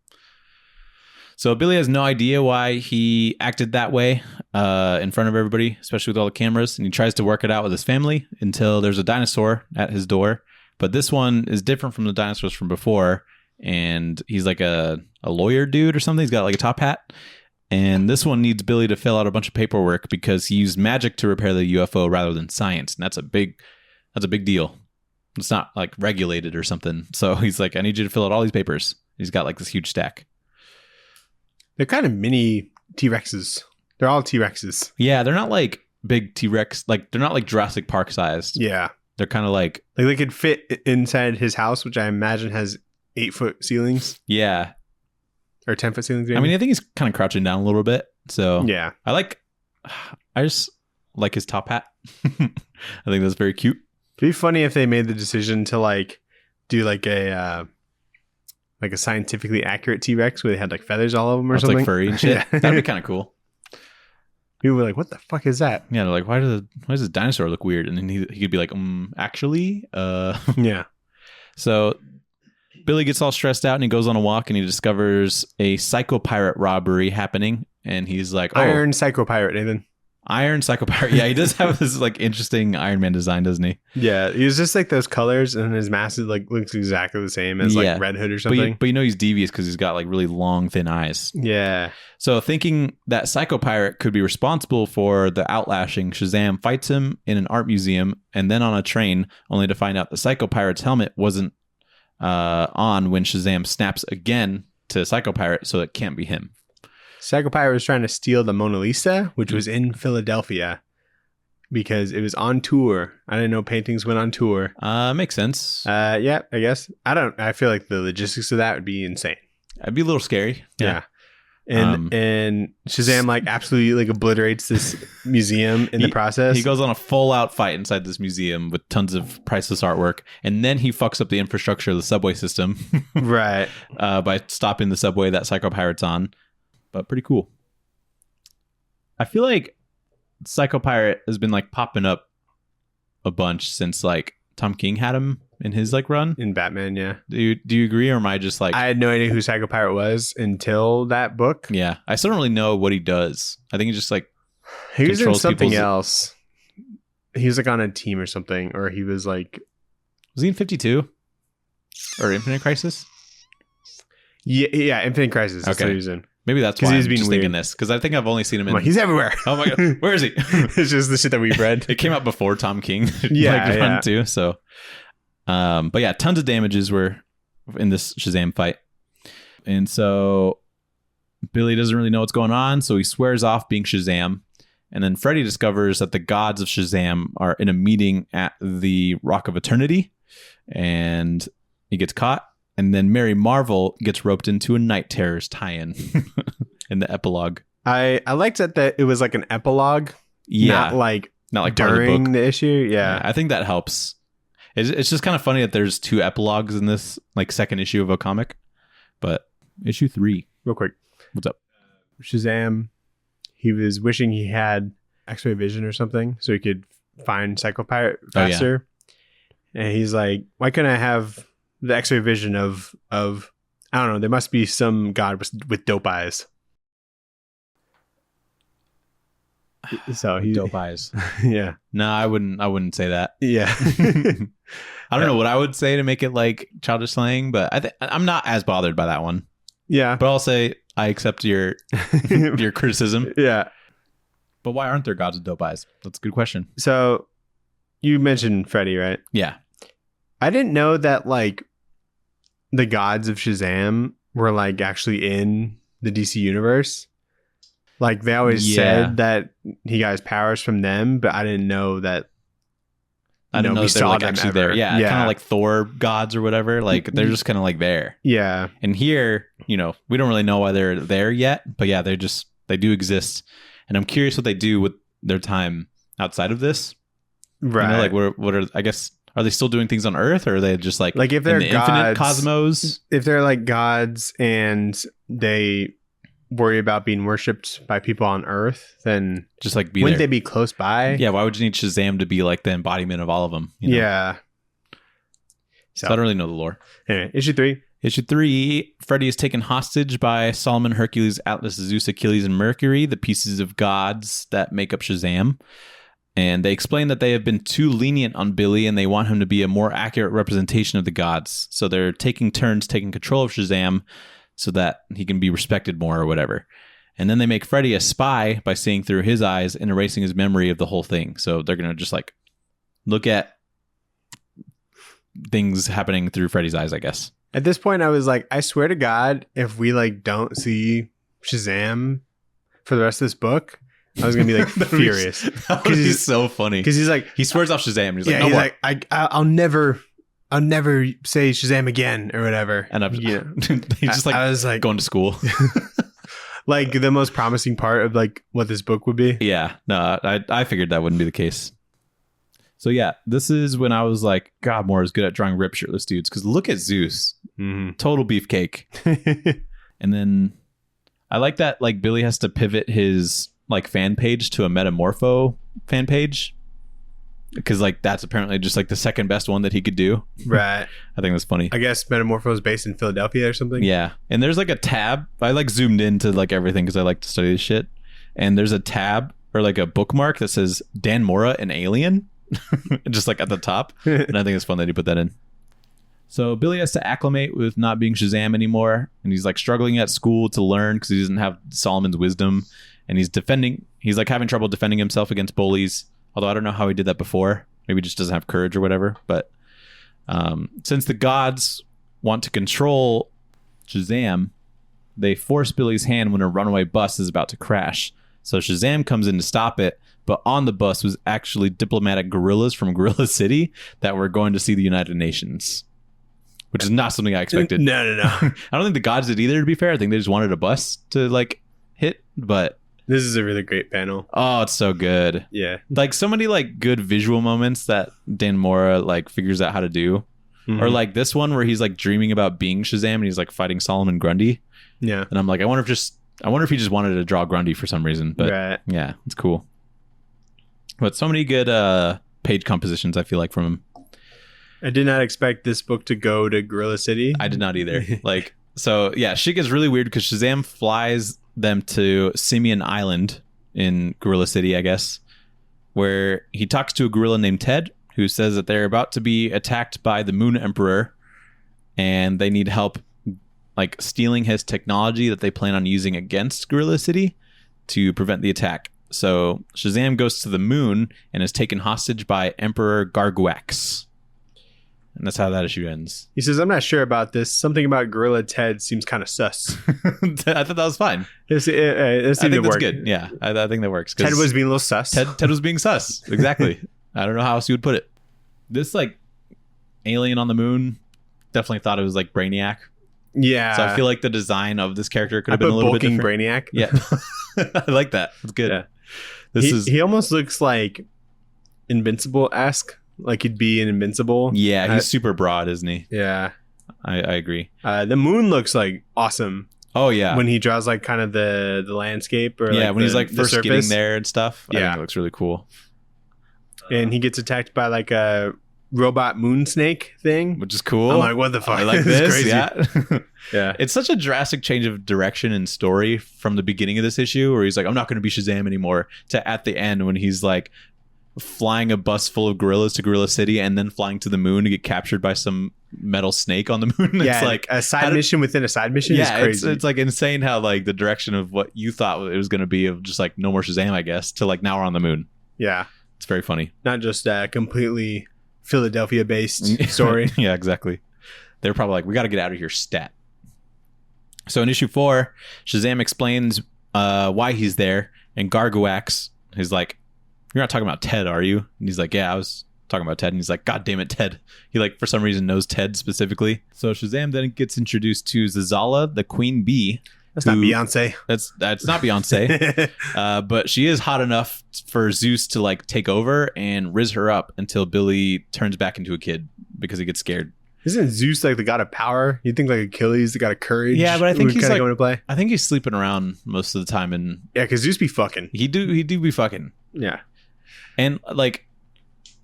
So Billy has no idea why he acted that way in front of everybody, especially with all the cameras. And he tries to work it out with his family until there's a dinosaur at his door. But this one is different from the dinosaurs from before. And he's like a lawyer dude or something. He's got like a top hat. And this one needs Billy to fill out a bunch of paperwork because he used magic to repair the UFO rather than science. And that's a big deal. It's not like regulated or something. So he's like, I need you to fill out all these papers. He's got like this huge stack.
They're kind of mini T-Rexes. They're all T-Rexes.
Yeah, they're not like big T-Rex. Like they're not like Jurassic Park sized.
Yeah.
They're kind of like
they could fit inside his house, which I imagine has 8-foot ceilings.
Yeah.
Or 10-foot ceilings. Maybe.
I mean, I think he's kind of crouching down a little bit. So
yeah.
I just like his top hat. I think that's very cute.
It'd be funny if they made the decision to like do like a scientifically accurate T-Rex where they had like feathers all over them or something.
Like furry and shit.
Yeah.
That'd be kind of cool.
People were like, what the fuck is that?
Yeah, they're like, why does this dinosaur look weird? And then he could be like, actually,
yeah.
So Billy gets all stressed out and he goes on a walk and he discovers a psycho pirate robbery happening. And he's like,
Iron Psycho Pirate, Nathan.
Iron Psycho Pirate. Yeah, he does have this like interesting Iron Man design, doesn't he?
Yeah, he was just like those colors, and his mask like looks exactly the same as like Red Hood or something.
But you know he's devious because he's got like really long, thin eyes.
Yeah.
So thinking that Psycho Pirate could be responsible for the outlashing, Shazam fights him in an art museum and then on a train, only to find out the Psycho Pirate's helmet wasn't on when Shazam snaps again to Psycho Pirate, so it can't be him.
Psycho Pirate was trying to steal the Mona Lisa, which was in Philadelphia, because it was on tour. I didn't know paintings went on tour.
Makes sense.
Yeah, I guess. I feel like the logistics of that would be insane.
It'd be a little scary.
Yeah. And Shazam like absolutely like obliterates this museum in the process.
He goes on a full out fight inside this museum with tons of priceless artwork, and then he fucks up the infrastructure of the subway system,
right?
By stopping the subway that Psycho Pirate's on. But pretty cool. I feel like Psycho Pirate has been like popping up a bunch since like Tom King had him in his like run
in Batman. Yeah.
Do you agree, or am I just like,
I had no idea who Psycho Pirate was until that book.
Yeah, I still don't really know what he does. I think he just like
he was in something else. He was like on a team or something, or he was like,
was he in 52 or Infinite Crisis?
Yeah, Infinite Crisis. That's
okay.
what he was in.
Maybe that's why he's just thinking this, because I think I've only seen him in...
he's everywhere.
Oh my god, where is he?
It's just the shit that we've read.
It came out before Tom King.
Yeah,
run too. So, but yeah, tons of damages were in this Shazam fight, and so Billy doesn't really know what's going on, so he swears off being Shazam, and then Freddy discovers that the gods of Shazam are in a meeting at the Rock of Eternity, and he gets caught. And then Mary Marvel gets roped into a Night Terrors tie-in in the epilogue.
I liked that it was like an epilogue, not like during the issue. Yeah,
I think that helps. It's just kind of funny that there's 2 epilogues in this like second issue of a comic. But issue 3,
real quick,
what's up?
Shazam, he was wishing he had X-ray vision or something so he could find Psycho Pirate faster. And he's like, why couldn't I have the X-ray vision of I don't know, there must be some god with dope eyes. So he
dope eyes.
Yeah.
No, I wouldn't say that.
Yeah.
I don't know what I would say to make it like childish slang, but I'm not as bothered by that one.
Yeah.
But I'll say I accept your criticism.
Yeah.
But why aren't there gods with dope eyes? That's a good question.
So you mentioned Freddy, right?
Yeah.
I didn't know that like the gods of Shazam were like actually in the DC universe. Like they always said that he got his powers from them, but I didn't know that.
I didn't know
we
that they were
saw
like
them
actually
ever.
there. Yeah, kind of like Thor gods or whatever. Like they're just kind of like there.
Yeah.
And here, we don't really know why they're there yet, but yeah, they do exist. And I'm curious what they do with their time outside of this.
Right.
Like what are, I guess, are they still doing things on Earth, or are they just like
if they're
in the
gods,
infinite cosmos?
If they're like gods and they worry about being worshipped by people on Earth, then
just like
wouldn't they be close by?
Yeah, why would you need Shazam to be like the embodiment of all of them?
Yeah.
So I don't really know the lore.
Anyway, issue 3.
Issue 3, Freddy is taken hostage by Solomon, Hercules, Atlas, Zeus, Achilles, and Mercury, the pieces of gods that make up Shazam. And they explain that they have been too lenient on Billy and they want him to be a more accurate representation of the gods. So they're taking turns taking control of Shazam so that he can be respected more or whatever. And then they make Freddy a spy by seeing through his eyes and erasing his memory of the whole thing. So they're going to just like look at things happening through Freddy's eyes, I guess.
At this point, I was like, I swear to God, if we like don't see Shazam for the rest of this book, I was gonna be like furious.
That would be so funny
because he's like,
he swears off Shazam. And he's
yeah,
like, no
he's like, I'll never say Shazam again or whatever.
And he's just like,
I was like
going to school.
Like the most promising part of like what this book would be.
Yeah, no, I figured that wouldn't be the case. So yeah, this is when I was like, God, Moore is good at drawing rip shirtless dudes. Because look at Zeus, total beefcake. And then I like that like Billy has to pivot his like fan page to a Metamorpho fan page, because like that's apparently just like the second best one that he could do.
Right.
I think that's funny.
I guess Metamorpho is based in Philadelphia or something.
Yeah, and there's like a tab. I like zoomed into like everything because I like to study this shit. And there's a tab or like a bookmark that says Dan Mora, an alien. Just like at the top. And I think it's fun that he put that in. So Billy has to acclimate with not being Shazam anymore, and he's like struggling at school to learn because he doesn't have Solomon's wisdom, and he's like having trouble defending himself against bullies, although I don't know how he did that before. Maybe he just doesn't have courage or whatever. But since the gods want to control Shazam, they force Billy's hand when a runaway bus is about to crash. So Shazam comes in to stop it, but on the bus was actually diplomatic gorillas from Gorilla City that were going to see the United Nations, which is not something I expected.
No.
I don't think the gods did either, to be fair. I think they just wanted a bus to like hit, but
this is a really great panel.
Oh, it's so good.
Yeah.
Like so many like good visual moments that Dan Mora like figures out how to do. Or like this one where he's like dreaming about being Shazam and he's like fighting Solomon Grundy.
Yeah.
And I'm like, I wonder if he just wanted to draw Grundy for some reason. But yeah, it's cool. But so many good page compositions, I feel like, from him.
I did not expect this book to go to Gorilla City.
I did not either. Like, so yeah, shit gets really weird because Shazam flies them to Simeon Island in Gorilla City, I guess, where he talks to a gorilla named Ted, who says that they're about to be attacked by the Moon Emperor and they need help like stealing his technology that they plan on using against Gorilla City to prevent the attack. So Shazam goes to the moon and is taken hostage by Emperor Garguax. And that's how that issue ends.
He says, I'm not sure about this. Something about Gorilla Ted seems kind of sus.
I thought that was fine.
I think
that's good. Yeah, I think that works.
Ted was being a little sus.
Ted was being sus. Exactly. I don't know how else you would put it. This like alien on the moon definitely thought it was like Brainiac.
Yeah.
So I feel like the design of this character could have been a little bit different.
Brainiac.
Yeah. I like that. It's good.
Yeah. He almost looks like Invincible-esque. Like he'd be an Invincible.
Yeah, he's super broad, isn't he?
Yeah.
I agree.
The moon looks like awesome.
Oh yeah.
When he draws like kind of the landscape or
when he's like first getting there and stuff. I think it looks really cool.
And he gets attacked by like a robot moon snake thing,
which is cool.
I'm like, what the fuck?
I like this.
Crazy.
Yeah.
Yeah.
It's such a drastic change of direction and story from the beginning of this issue where he's like, I'm not going to be Shazam anymore, to at the end when he's like flying a bus full of gorillas to Gorilla City and then flying to the moon to get captured by some metal snake on the moon.
Yeah,
it's like
a side mission within a side mission is crazy.
It's like insane how like the direction of what you thought it was going to be of just like no more Shazam, I guess, to like now we're on the moon.
Yeah.
It's very funny.
Not just a completely Philadelphia-based story.
Yeah, exactly. They're probably like, we got to get out of here stat. So in issue 4, Shazam explains why he's there, and Gargoax is like, you're not talking about Ted, are you? And he's like, yeah, I was talking about Ted. And he's like, God damn it, Ted. He like for some reason knows Ted specifically. So Shazam then gets introduced to Zazala, the queen bee.
That's not Beyonce.
That's not Beyonce. But she is hot enough for Zeus to like take over and riz her up until Billy turns back into a kid because he gets scared.
Isn't Zeus like the god of power? You think like Achilles, the god of courage?
Yeah, but I think he's like
going to play.
I think he's sleeping around most of the time, and
because Zeus be fucking.
He do be fucking.
Yeah,
and like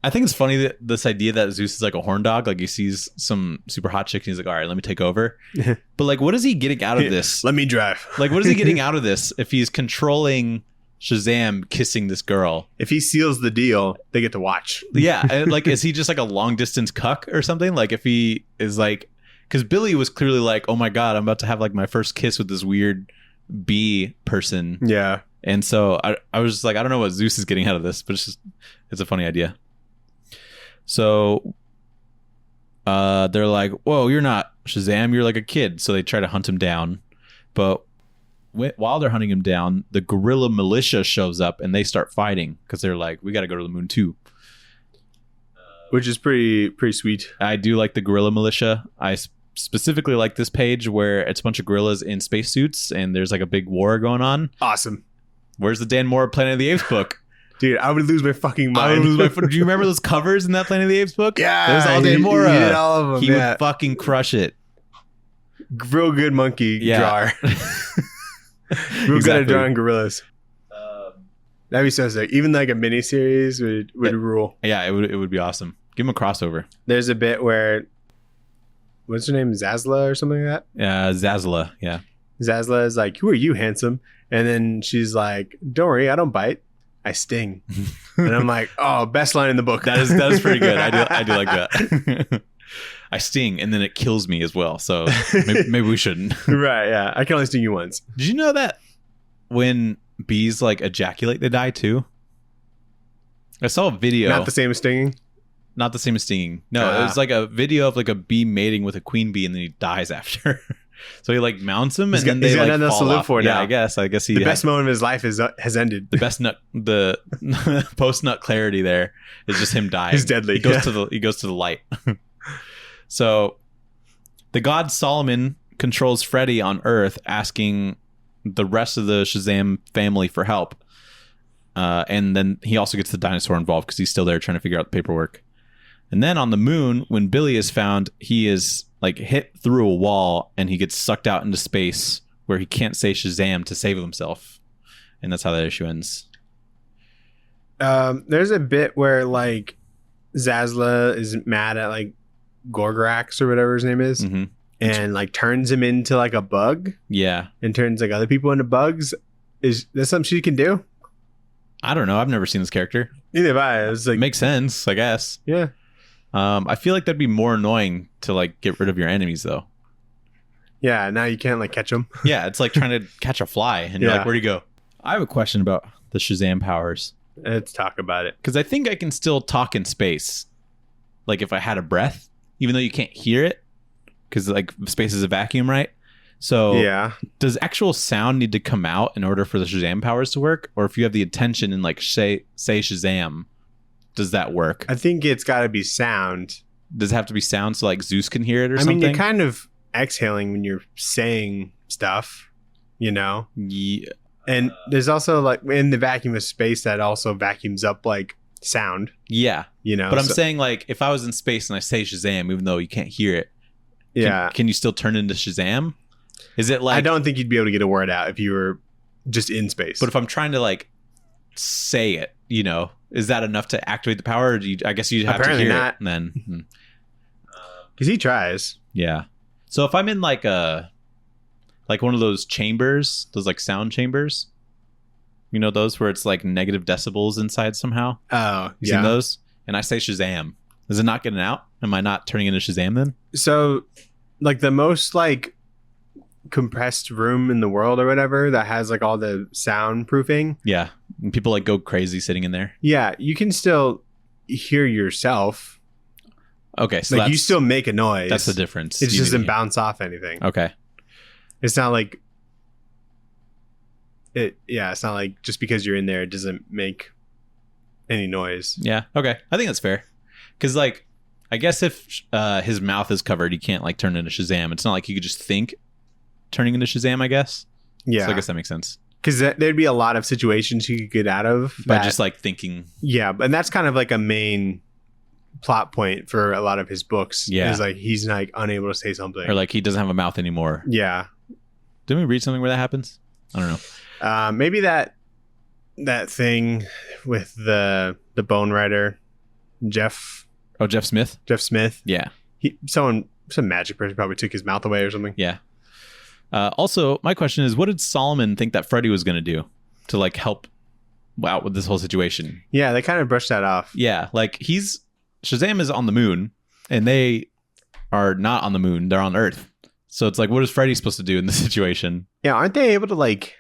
I think it's funny that this idea that Zeus is like a horn dog, like he sees some super hot chick and he's like, all right, let me take over. But like, what is he getting out of this?
Let me drive.
Like, what is he getting out of this if he's controlling Shazam kissing this girl?
If he seals the deal, they get to watch.
Yeah. Like, is he just like a long distance cuck or something? Like if he is like, because Billy was clearly like, oh my God, I'm about to have like my first kiss with this weird bee person.
Yeah.
And so I was just like, I don't know what Zeus is getting out of this, but it's a funny idea. So they're like, whoa, you're not Shazam, you're like a kid. So they try to hunt him down. But while they're hunting him down, the gorilla militia shows up and they start fighting because they're like, we got to go to the moon too.
Which is pretty sweet.
I do like the gorilla militia. I specifically like this page where it's a bunch of gorillas in spacesuits and there's like a big war going on.
Awesome.
Where's the Dan Moore Planet of the Apes book?
Dude, I would lose my fucking mind.
Do you remember those covers in that Planet of the Apes book?
Yeah.
It was all Dan Moore.
He did all of them.
He would fucking crush it.
Real good monkey drawer. Real good at drawing gorillas. That'd be so sick. Even like a mini series would rule.
Yeah, it would be awesome. Give him a crossover.
There's a bit where, what's her name? Zazla or something like that?
Zazla, yeah.
Zazla is like, who are you, handsome? And then she's like, don't worry, I don't bite. I sting. And I'm like, oh, best line in the book.
That is pretty good. I do like that. I sting and then it kills me as well. So maybe we shouldn't.
Right, yeah. I can only sting you once.
Did you know that when bees like ejaculate, they die too? I saw a video.
Not the same as stinging?
Not the same as stinging. No, it was like a video of like a bee mating with a queen bee and then he dies after. So he like mounts him and then they like fall
to live
off.
For
yeah,
now.
I guess
the best moment of his life has ended.
The best nut, the post nut clarity there is just him dying.
He's deadly.
He goes to the light. So the god Solomon controls Freddy on Earth, asking the rest of the Shazam family for help. And then he also gets the dinosaur involved because he's still there trying to figure out the paperwork. And then on the moon, when Billy is found, he is like hit through a wall and he gets sucked out into space where he can't say Shazam to save himself. And that's how that issue ends.
There's a bit where like Zazla is mad at like Gorgorax or whatever his name is, and like turns him into like a bug.
Yeah.
And turns like other people into bugs. Is that something she can do?
I don't know. I've never seen this character.
Neither have I. It's like,
makes sense, I guess.
Yeah.
I feel like that'd be more annoying to like get rid of your enemies though.
Yeah, now you can't like catch them.
Yeah, it's like trying to catch a fly and you're like, where'd he go? I have a question about the Shazam powers.
Let's talk about it.
Because I think I can still talk in space. Like if I had a breath, even though you can't hear it, because like space is a vacuum, right? So
yeah,
does actual sound need to come out in order for the Shazam powers to work? Or if you have the attention and like say Shazam, does that work?
I think it's got to be sound.
Does it have to be sound so like Zeus can hear it or something?
I mean, you're kind of exhaling when you're saying stuff, you know?
Yeah.
And there's also like in the vacuum of space that also vacuums up like sound,
Yeah.
you know?
But I'm saying like if I was in space and I say Shazam, even though you can't hear it, can you still turn into Shazam? Is it like...
I don't think you'd be able to get a word out if you were just in space.
But if I'm trying to like say it, you know, is that enough to activate the power? Or I guess you'd have
Apparently
to hear
not.
it then.
Because he tries.
Yeah. So if I'm in like one of those chambers, those like sound chambers, you know, those where it's like negative decibels inside somehow.
Oh,
You seen those? And I say Shazam. Is it not getting out? Am I not turning into Shazam then?
So like the most like compressed room in the world or whatever that has like all the soundproofing.
Yeah. And people like go crazy sitting in there.
Yeah, you can still hear yourself.
Okay, so
like you still make a noise.
That's the difference.
It just doesn't bounce off anything.
Okay.
It's not like it's not like just because you're in there it doesn't make any noise.
Yeah. Okay. I think that's fair. Because like, I guess if his mouth is covered, he can't like turn into Shazam. It's not like he could just think turning into Shazam, I guess.
Yeah.
So I guess that makes sense.
Because there'd be a lot of situations he could get out of
by just like thinking.
Yeah, and that's kind of like a main plot point for a lot of his books.
Yeah,
is like he's like unable to say something,
or like he doesn't have a mouth anymore.
Yeah.
Didn't we read something where that happens? I don't know.
Maybe that thing with the bone writer, Jeff.
Oh, Jeff Smith.
Jeff Smith.
Yeah.
Some magic person probably took his mouth away or something.
Yeah. Also, my question is, what did Solomon think that Freddy was going to do to like help out with this whole situation?
Yeah, they kind of brushed that off.
Yeah, like Shazam is on the moon, and they are not on the moon; they're on Earth. So it's like, what is Freddy supposed to do in this situation?
Yeah, aren't they able to like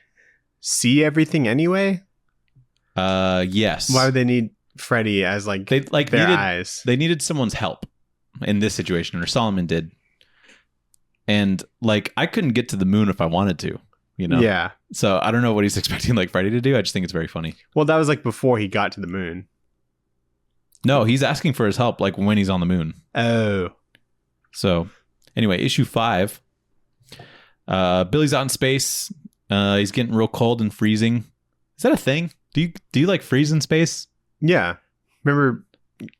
see everything anyway?
Yes.
Why would they need Freddy as like their eyes?
They needed someone's help in this situation, or Solomon did. And like, I couldn't get to the moon if I wanted to, you know?
Yeah.
So I don't know what he's expecting like Freddy to do. I just think it's very funny.
Well, that was like before he got to the moon.
No, he's asking for his help like when he's on the moon.
Oh.
So anyway, issue 5. Billy's out in space. He's getting real cold and freezing. Is that a thing? Do you like freeze in space?
Yeah. Remember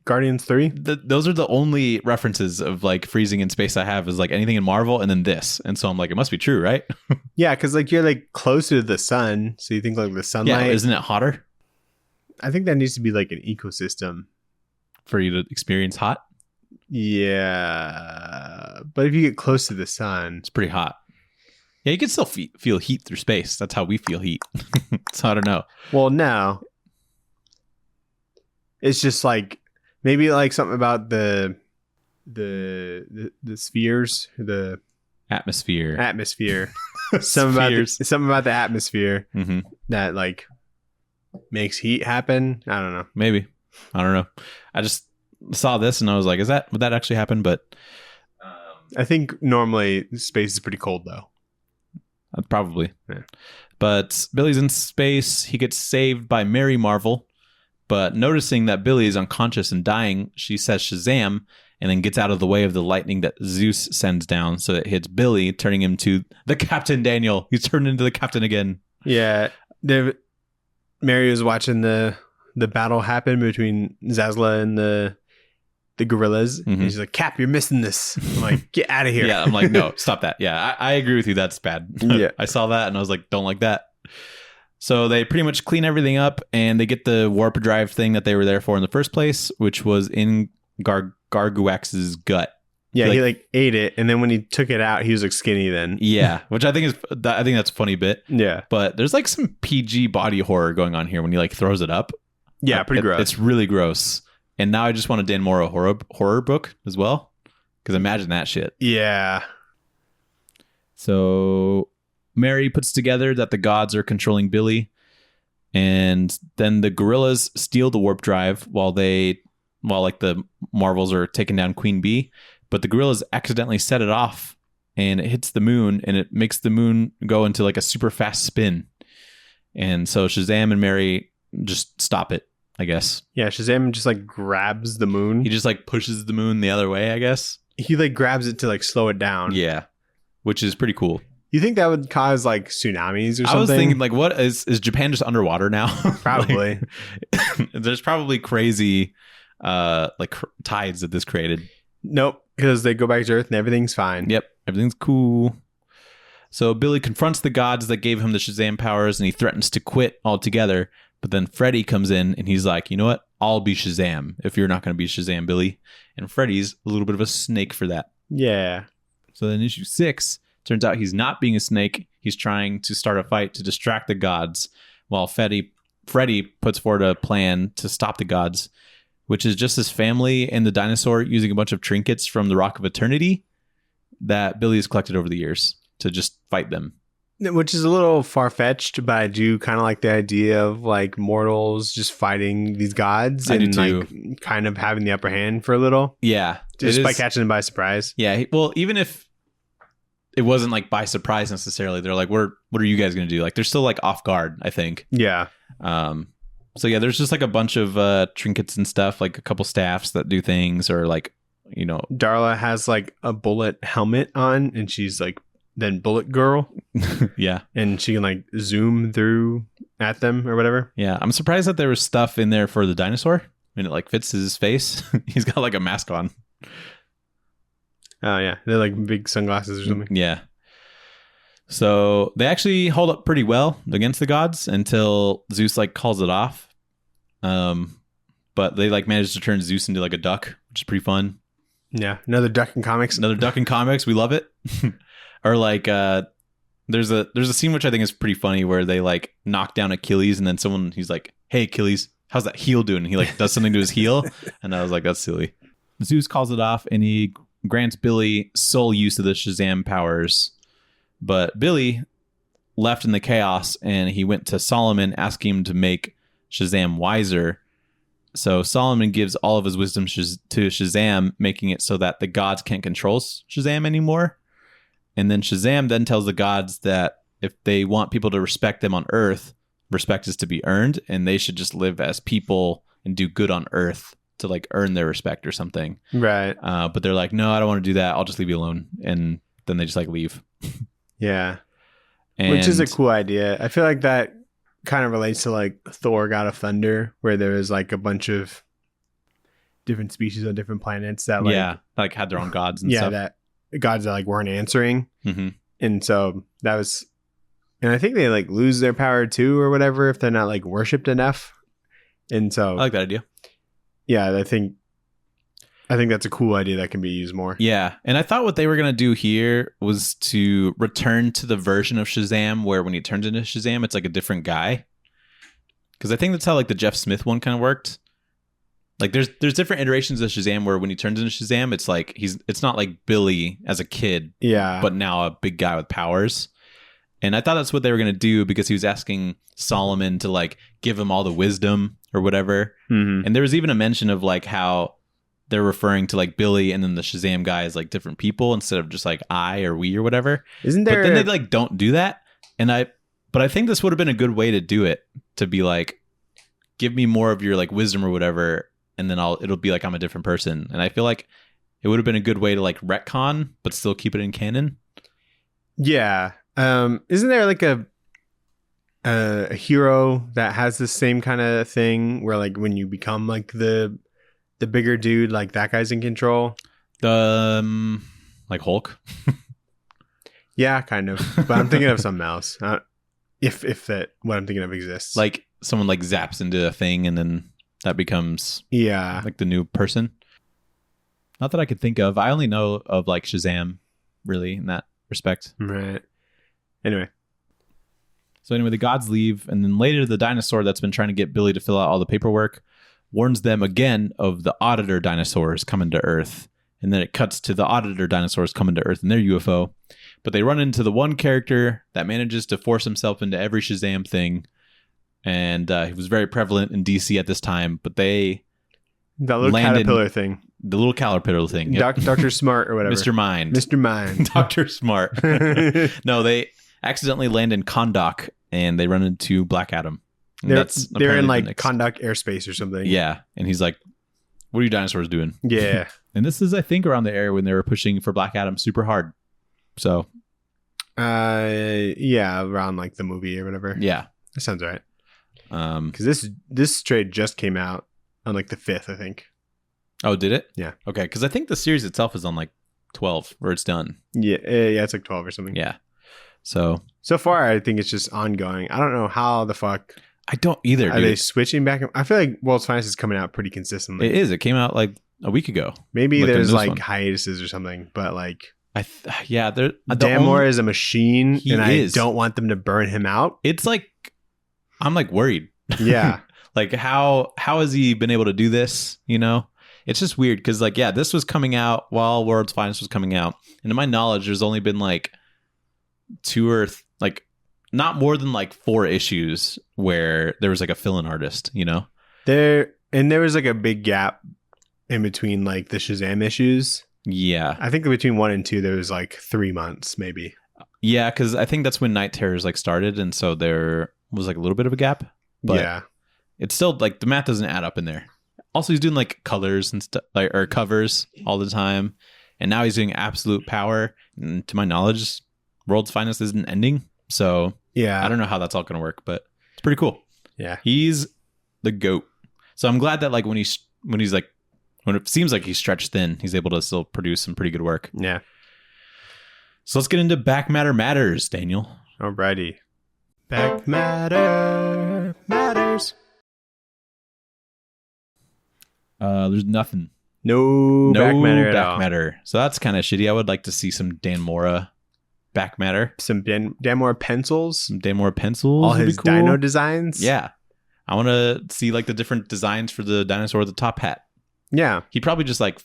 Guardians 3?
Those are the only references of like freezing in space I have, is like anything in Marvel and then this. And so I'm like, it must be true, right?
Yeah, because like you're like closer to the sun. So you think like the sunlight.
Yeah, isn't it hotter?
I think that needs to be like an ecosystem.
For you to experience hot?
Yeah. But if you get close to the sun.
It's pretty hot. Yeah, you can still feel heat through space. That's how we feel heat. So I don't know.
Well, no. It's just like maybe like something about the spheres, the
atmosphere.
something about the atmosphere
mm-hmm.
that like makes heat happen. I don't know.
Maybe. I don't know. I just saw this and I was like, would that actually happen? But
I think normally space is pretty cold though.
Probably.
Yeah.
But Billy's in space. He gets saved by Mary Marvel. But noticing that Billy is unconscious and dying, she says Shazam and then gets out of the way of the lightning that Zeus sends down, so it hits Billy, turning him to the Captain Daniel. He's turned into the Captain again.
Yeah. Mary was watching the battle happen between Zazla and the gorillas. Mm-hmm. And she's like, Cap, you're missing this. I'm like, get out of here.
Yeah, I'm like, no, stop that. Yeah, I agree with you. That's bad.
Yeah.
I saw that and I was like, don't like that. So they pretty much clean everything up and they get the warp drive thing that they were there for in the first place, which was in Garguax's gut.
Yeah, he like ate it, and then when he took it out, he was like skinny then.
Yeah, which I think that's a funny bit.
Yeah.
But there's like some PG body horror going on here when he like throws it up.
Yeah, pretty gross.
It's really gross. And now I just want a Dan Mora horror book as well. Because imagine that shit.
Yeah.
So Mary puts together that the gods are controlling Billy. And then the gorillas steal the warp drive while like the Marvels are taking down Queen Bee. But the gorillas accidentally set it off and it hits the moon and it makes the moon go into like a super fast spin. And so Shazam and Mary just stop it I guess.
Yeah, Shazam just like grabs the moon.
He just like pushes the moon the other way, I guess.
He like grabs it to like slow it down.
Yeah, which is pretty cool.
You think that would cause like tsunamis or something?
I was thinking like, what is Japan just underwater now?
Probably.
There's probably crazy tides that this created.
Nope, because they go back to Earth and everything's fine.
Yep, everything's cool. So Billy confronts the gods that gave him the Shazam powers and he threatens to quit altogether. But then Freddy comes in and he's like, you know what? I'll be Shazam if you're not going to be Shazam, Billy. And Freddy's a little bit of a snake for that.
Yeah.
So then issue 6, turns out he's not being a snake. He's trying to start a fight to distract the gods while Freddy puts forward a plan to stop the gods, which is just his family and the dinosaur using a bunch of trinkets from the Rock of Eternity that Billy has collected over the years to just fight them.
Which is a little far-fetched, but I do kind of like the idea of like mortals just fighting these gods and like kind of having the upper hand for a little.
Yeah.
Just by catching them by surprise.
Yeah. Well, even if it wasn't like by surprise necessarily, they're like, what are you guys going to do? Like they're still like off guard, I think.
Yeah.
So yeah, there's just like a bunch of trinkets and stuff, like a couple staffs that do things or like, you know.
Darla has like a bullet helmet on and she's like then Bullet Girl.
Yeah.
And she can like zoom through at them or whatever.
Yeah. I'm surprised that there was stuff in there for the dinosaur. I mean, it like fits his face. He's got like a mask on.
Oh, yeah. They're like big sunglasses or something.
Yeah. So they actually hold up pretty well against the gods until Zeus like calls it off. But they like managed to turn Zeus into like a duck, which is pretty fun.
Yeah. Another duck in comics.
We love it. Or like there's a scene which I think is pretty funny where they like knock down Achilles and then he's like, hey Achilles, how's that heel doing? And he like does something to his heel. And I was like, that's silly. Zeus calls it off and he grants Billy sole use of the Shazam powers. But Billy left in the chaos and he went to Solomon asking him to make Shazam wiser. So Solomon gives all of his wisdom to Shazam, making it so that the gods can't control Shazam anymore. And then Shazam then tells the gods that if they want people to respect them on Earth, respect is to be earned, and they should just live as people and do good on Earth to like earn their respect or something.
Right.
But they're like, no, I don't want to do that. I'll just leave you alone. And then they just like leave.
Yeah. Which is a cool idea. I feel like that kind of relates to like Thor God of Thunder, where there was like a bunch of different species on different planets that like
had their own gods and stuff.
That gods that like weren't answering.
Mm-hmm.
And so that was, and I think they like lose their power too or whatever if they're not like worshipped enough. And so
I like that idea.
Yeah, I think that's a cool idea that can be used more.
Yeah. And I thought what they were going to do here was to return to the version of Shazam where when he turns into Shazam, it's like a different guy. Because I think that's how like the Jeff Smith one kind of worked. Like there's different iterations of Shazam where when he turns into Shazam, it's like it's not like Billy as a kid,
but
now a big guy with powers. And I thought that's what they were going to do because he was asking Solomon to like give him all the wisdom or whatever.
Mm-hmm.
And there was even a mention of like how they're referring to like Billy and then the Shazam guy as like different people instead of just like I or we or whatever.
Isn't there?
But then they like don't do that. But I think this would have been a good way to do it, to be like, give me more of your like wisdom or whatever. And then it'll be like I'm a different person. And I feel like it would have been a good way to like retcon, but still keep it in canon.
Yeah. Isn't there like a hero that has the same kind of thing where like when you become like the bigger dude, like that guy's in control?
Like Hulk?
Yeah, kind of. But I'm thinking of something else. If that what I'm thinking of exists.
Like someone like zaps into a thing and then that becomes like the new person. Not that I could think of. I only know of like Shazam, really, in that respect.
Right. Anyway,
the gods leave, and then later the dinosaur that's been trying to get Billy to fill out all the paperwork warns them again of the auditor dinosaurs coming to Earth. And then it cuts to the auditor dinosaurs coming to Earth in their UFO. But they run into the one character that manages to force himself into every Shazam thing. And he was very prevalent in DC at this time, but
that little caterpillar thing.
The little caterpillar thing. Yep.
Dr. Smart or whatever.
Mr. Mind. Dr. Smart. No, they accidentally land in Kahndaq and they run into Black Adam.
They're in like conduct airspace or something.
Yeah, and he's like, "What are you dinosaurs doing?"
Yeah,
and this is, I think, around the area when they were pushing for Black Adam super hard. So,
yeah, around like the movie or whatever.
Yeah,
that sounds right. Because this trade just came out on like the 5th, I think.
Oh, did it?
Yeah.
Okay, because I think the series itself is on like 12, or it's done.
Yeah, it's like 12 or something.
Yeah. So
far, I think it's just ongoing. I don't know how the fuck.
I don't either.
Are they switching back? I feel like World's Finest is coming out pretty consistently.
It is. It came out like a week ago.
Maybe there's like hiatuses or something, but like, Dan Moore is a machine, and I don't want them to burn him out.
It's like, I'm like worried.
Yeah.
Like how has he been able to do this? You know, it's just weird because like, yeah, this was coming out while World's Finest was coming out, and to my knowledge, there's only been like 2 or like not more than like 4 issues where there was like a fill-in artist. You know,
there was like a big gap in between like the Shazam issues.
Yeah,
I think between 1 and 2 there was like 3 months maybe.
Yeah, because I think that's when Night Terrors like started, and so there was like a little bit of a gap. But yeah, it's still like the math doesn't add up in there. Also, he's doing like colors and stuff, like, or covers all the time, and now he's doing Absolute Power. And to my knowledge, World's Finest isn't ending, so yeah, I don't know how that's all going to work, but it's pretty cool.
Yeah,
he's the GOAT. So I'm glad that like when it seems like he's stretched thin, he's able to still produce some pretty good work.
Yeah.
So let's get into Back Matter Matters, Daniel.
Alrighty. Back Matter Matters.
There's nothing.
No back matter at all.
So that's kind of shitty. I would like to see some Dan Mora back matter.
Some Dan Mora pencils.
Some Dan Mora pencils.
All his cool. Dino designs.
Yeah. I want to see like the different designs for the dinosaur with the top hat.
Yeah.
He probably just like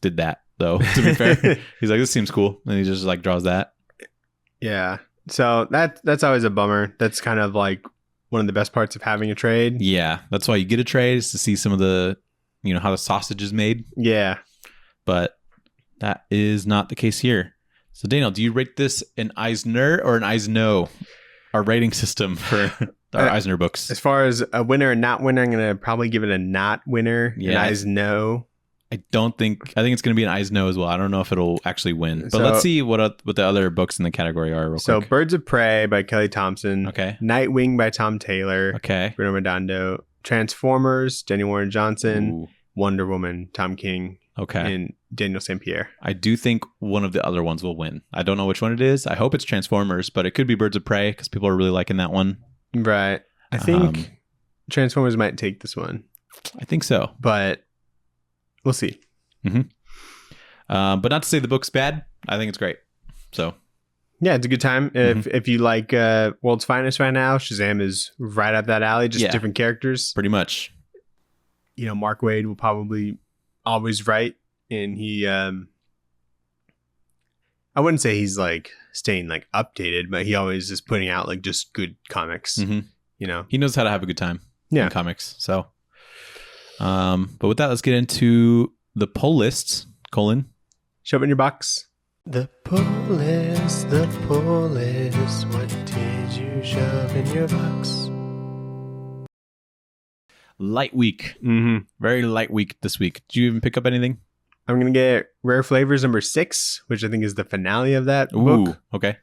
did that though, to be fair. He's like, this seems cool. And he just like draws that.
Yeah. So that's always a bummer. That's kind of like one of the best parts of having a trade.
Yeah. That's why you get a trade, is to see some of the, you know, how the sausage is made.
Yeah.
But that is not the case here. So Daniel, do you rate this an Eisner or an Eisno? Our rating system for our Eisner books.
As far as a winner and not winner, I'm going to probably give it a not winner.
Yeah.
An Eisno.
I think it's going to be an Eisno as well. I don't know if it'll actually win. But let's see what the other books in the category are real quick.
Birds of Prey by Kelly Thompson.
Okay.
Nightwing by Tom Taylor.
Okay.
Bruno Redondo. Transformers, Daniel Warren Johnson. Ooh. Wonder Woman, Tom King.
Okay.
And Daniel St. Pierre.
I do think one of the other ones will win. I don't know which one it is. I hope it's Transformers, but it could be Birds of Prey because people are really liking that one.
Right. I think Transformers might take this one.
I think so.
But we'll see.
Mm-hmm. But not to say the book's bad. I think it's great. So
yeah, it's a good time. If you like World's Finest right now, Shazam is right up that alley. Just different characters.
Pretty much.
You know, Mark Waid will probably always write, and he I wouldn't say he's like staying like updated, but he always is putting out like just good comics.
Mm-hmm.
You know,
he knows how to have a good time in comics. So but with that, let's get into the poll lists.
Shove it in your box. The poll list, what did you shove in your box?
Light week.
Mm-hmm.
Very light week this week. Did you even pick up anything?
I'm going to get Rare Flavors number 6, which I think is the finale of that book.
Okay.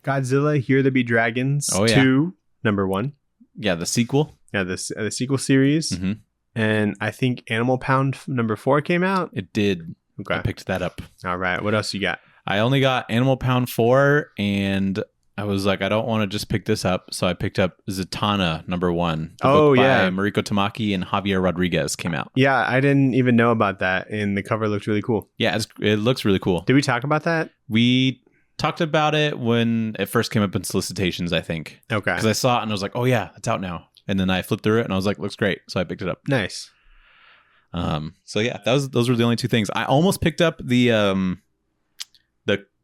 Godzilla, Here There Be Dragons 2, number 1.
Yeah, the sequel.
Yeah, the sequel series.
Mm-hmm.
And I think Animal Pound number 4 came out.
It did.
Okay.
I picked that up.
All right. What else you got?
I only got Animal Pound 4, and I was like, I don't want to just pick this up. So I picked up Zatanna number 1. The book by Mariko Tamaki and Javier Rodriguez came out.
Yeah, I didn't even know about that. And the cover looked really cool.
Yeah, it looks really cool.
Did we talk about that?
We talked about it when it first came up in solicitations, I think.
Okay.
Because I saw it and I was like, oh yeah, it's out now. And then I flipped through it and I was like, looks great. So I picked it up.
Nice.
So yeah, those were the only 2 things. I almost picked up the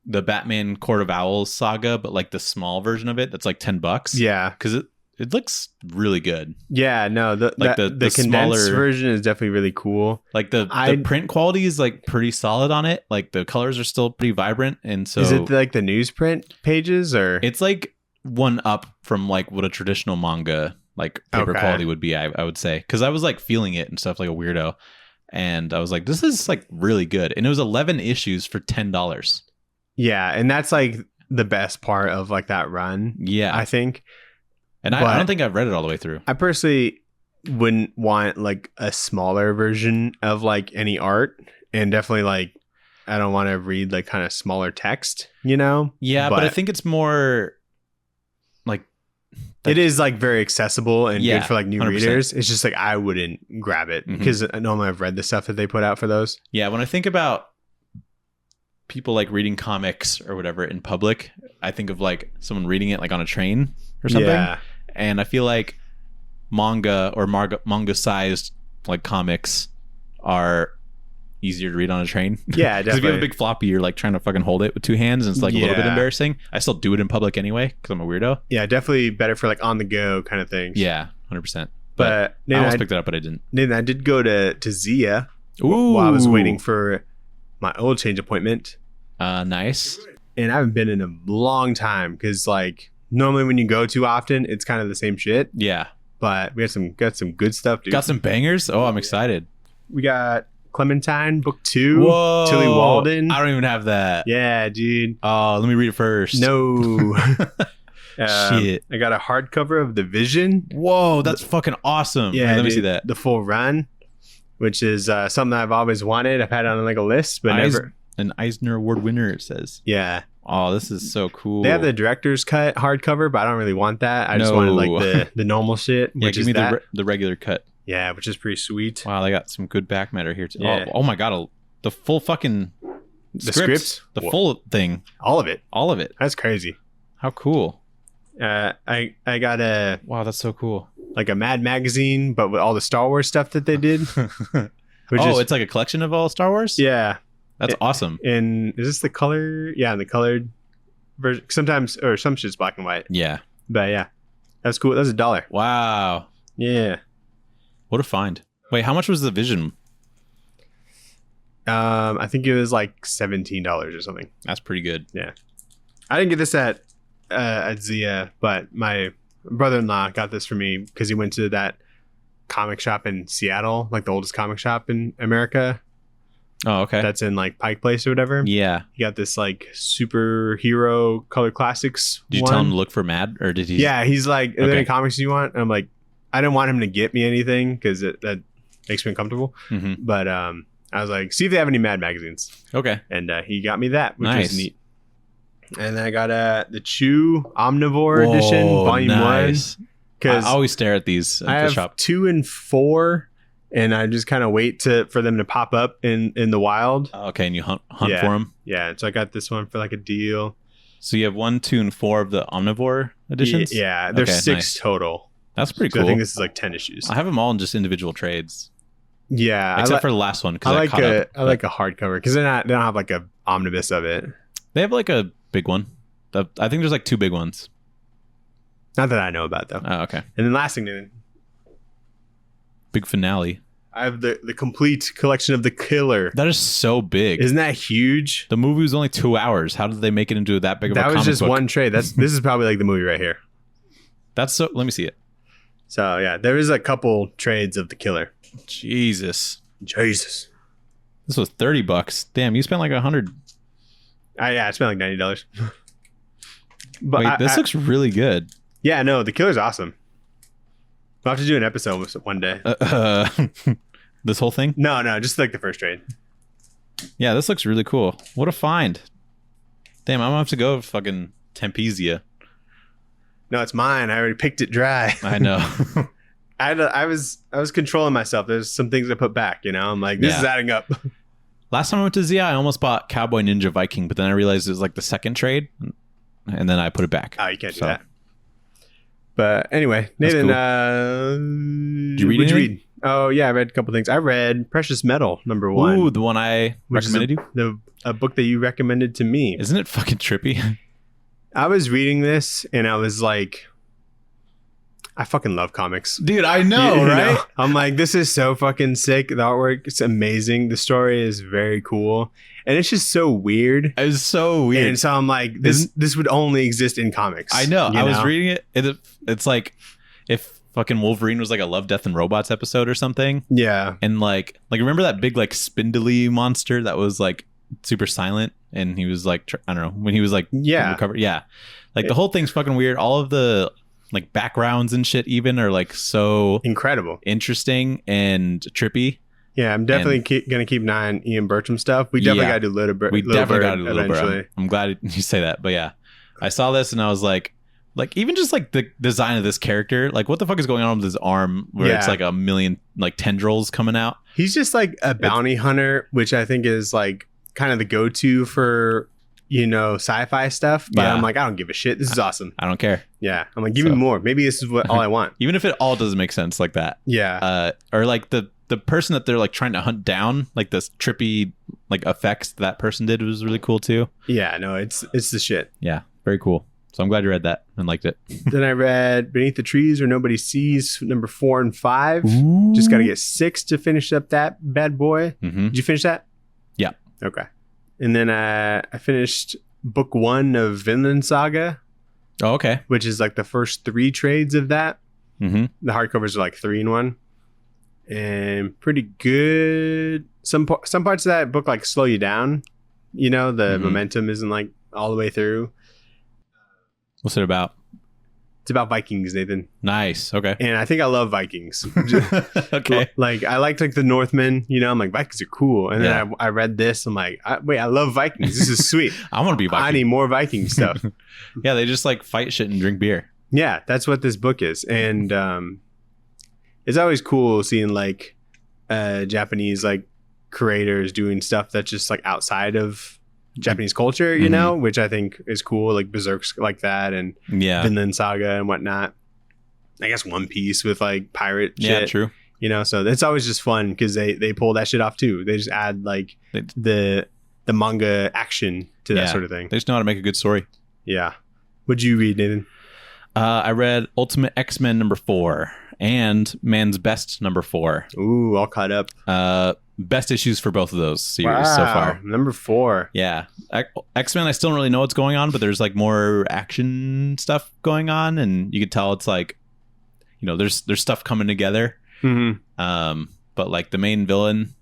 Batman Court of Owls saga, but like the small version of it that's like $10.
Yeah.
Because it looks really good.
Yeah, no, the condensed
smaller
version is definitely really cool.
Like the print quality is like pretty solid on it. Like the colors are still pretty vibrant, and so
is it like the newsprint pages or
it's like one up from like what a traditional manga like paper quality would be. I would say, because I was like feeling it and stuff like a weirdo, and I was like, this is like really good. And it was 11 issues for $10.
Yeah, and that's like the best part of like that run.
Yeah,
I think.
And I don't think I've read it all the way through.
I personally wouldn't want like a smaller version of like any art, and definitely like I don't want to read like kind of smaller text, you know?
Yeah, but I think it's more like
it is like very accessible and good for like new
100%.
readers. It's just like I wouldn't grab it because normally I've read the stuff that they put out for those.
Yeah, when I think about people like reading comics or whatever in public, I think of like someone reading it like on a train or something. Yeah. And I feel like manga or manga-sized like comics are easier to read on a train.
Yeah, definitely.
Because if you have a big floppy, you're like trying to fucking hold it with two hands, and it's like a little bit embarrassing. I still do it in public anyway because I'm a weirdo.
Yeah, definitely better for like on the go kind of things.
Yeah, 100%. But I almost picked it up, but I didn't.
Nathan, I did go to Zia while I was waiting for my oil change appointment.
Nice.
And I haven't been in a long time because like normally when you go too often, it's kind of the same shit.
Yeah.
But we got some good stuff, dude.
Got some bangers? Oh, I'm excited.
We got Clementine, book 2.
Whoa.
Tilly Walden.
I don't even have that.
Yeah, dude.
Oh, let me read it first.
No.
Shit.
I got a hardcover of The Vision.
Whoa, that's fucking awesome.
Yeah,
let me see that.
The full run, which is something I've always wanted. I've had it on like a list, but never.
An Eisner Award winner, it says.
Yeah.
Oh, this is so cool.
They have the director's cut hardcover, but I don't really want that. I just wanted like the normal shit.
Yeah, give me the regular cut.
Yeah, which is pretty sweet.
Wow, they got some good back matter here too.
Yeah.
Oh my god, the full fucking
scripts?
The full thing.
All of it. That's crazy.
How cool.
I got a
wow, that's so cool.
Like a Mad magazine, but with all the Star Wars stuff that they did.
It's like a collection of all Star Wars?
Yeah.
That's awesome.
And is this the color? Yeah, in the colored version. Sometimes, or some shit's black and white.
Yeah.
But yeah, that's cool. That's $1.
Wow.
Yeah.
What a find. Wait, how much was the Vision?
I think it was like $17 or something.
That's pretty good.
Yeah. I didn't get this at Zia, but my brother-in-law got this for me because he went to that comic shop in Seattle, like the oldest comic shop in America.
Oh, okay.
That's in like Pike Place or whatever.
Yeah.
He got this like superhero color classics.
Did you tell him to look for Mad, or did he?
Yeah, he's like, are there any comics you want? And I'm like, I didn't want him to get me anything because that makes me uncomfortable.
Mm-hmm.
But I was like, see if they have any Mad magazines.
Okay.
And he got me that, which was neat. And then I got the Chew Omnivore edition, Volume 1.
Because I always stare at these at
I
the
have
shop.
2 and 4. And I just kind of wait for them to pop up in the wild.
Okay, and you hunt for them?
Yeah, so I got this one for like a deal.
So you have 1, 2, and 4 of the Omnivore editions?
Yeah, there's 6 total.
That's pretty cool.
I think this is like 10 issues.
I have them all in just individual trades.
Yeah.
Except for the last one.
I like a hardcover because they don't have like a omnibus of it.
They have like a big one. I think there's like 2 big ones.
Not that I know about though.
Oh, okay.
And then last thing,
big finale.
I have the complete collection of The Killer.
That is so big.
Isn't that huge?
The movie was only 2 hours. How did they make it into that big of a comic book?
That was just one trade. This is probably like the movie right here.
Let me see it.
So yeah, there is a couple trades of The Killer.
Jesus.
This
was $30. Damn, you spent like $100.
I spent like $90. But
wait, this looks really good.
Yeah, no, The Killer's awesome. We'll have to do an episode one day.
This whole thing?
No, just like the first trade.
Yeah, this looks really cool. What a find. Damn, I'm gonna have to go fucking Tempesia.
No, it's mine. I already picked it dry.
I know.
I was controlling myself. There's some things I put back, you know? I'm like, this is adding up.
Last time I went to Zia, I almost bought Cowboy Ninja Viking, but then I realized it was like the second trade, and then I put it back.
Oh, you can't do that. But anyway, Nathan,
cool. Did you read?
Oh yeah, I read a couple things. I read Precious Metal #1.
Ooh, the one I recommended
a book that you recommended to me.
Isn't it fucking trippy?
I was reading this and I was like, I fucking love comics.
Dude, I know, right?
I'm like, this is so fucking sick. The artwork is amazing. The story is very cool. And it's just so weird.
It's so weird.
And so I'm like, this would only exist in comics.
I know. I was reading it. It's like if fucking Wolverine was like a Love, Death, and Robots episode or something.
Yeah.
And like remember that big like spindly monster that was like super silent, and he was like I don't know, when he was like recovered. Yeah. Like the whole thing's fucking weird. All of the like backgrounds and shit even are like so
incredible,
interesting and trippy.
Yeah, I'm definitely gonna keep an eye on Ian Burcham stuff. We definitely gotta do Little Bird. We definitely gotta do Little Bird.
I'm glad you say that. But yeah, I saw this and I was like even just like the design of this character, like what the fuck is going on with his arm where it's like a million like tendrils coming out.
He's just like a bounty hunter, which I think is like kind of the go-to for sci-fi stuff. But I'm like, I don't give a shit. This is awesome.
I don't care.
Yeah, I'm like, give me more. Maybe this is all I want.
Even if it all doesn't make sense like that.
Yeah.
Or like the person that they're like trying to hunt down, like this trippy like effects that person did was really cool too.
Yeah, no, it's the shit.
Yeah, very cool. So I'm glad you read that and liked it.
Then I read Beneath the Trees Where Nobody Sees, number 4 and 5. Ooh. Just got to get 6 to finish up that bad boy. Mm-hmm. Did you finish that?
Yeah.
Okay. And then I finished book 1 of Vinland Saga.
Oh, okay.
Which is like the first 3 trades of that.
Mm-hmm.
The hardcovers are like 3 in 1. And pretty good. Some parts of that book like slow you down. The momentum isn't like all the way through.
What's it about?
It's about Vikings, Nathan.
Nice. Okay.
And I think I love Vikings.
Okay.
Like I liked like the Northmen. I'm like, Vikings are cool. And then I read this. I'm like, wait, I love Vikings. This is sweet.
I want to be Viking.
I need more Viking stuff.
Yeah, they just like fight shit and drink beer.
Yeah, that's what this book is. And it's always cool seeing like Japanese like creators doing stuff that's just like outside of Japanese culture, which I think is cool, like Berserk's like that, and Vinland Saga and whatnot. I guess One Piece with like pirate shit.
Yeah, true.
So it's always just fun because they pull that shit off too. They just add like the manga action to that sort of thing.
They just know how to make a good story.
Yeah. What'd you read, Nathan?
I read Ultimate X-Men number 4 and Man's Best number 4.
Ooh, all caught up.
Best issues for both of those series so far.
Number 4.
Yeah. X-Men, I still don't really know what's going on, but there's like more action stuff going on, and you could tell it's like, there's stuff coming together.
Mm-hmm.
But like the main villain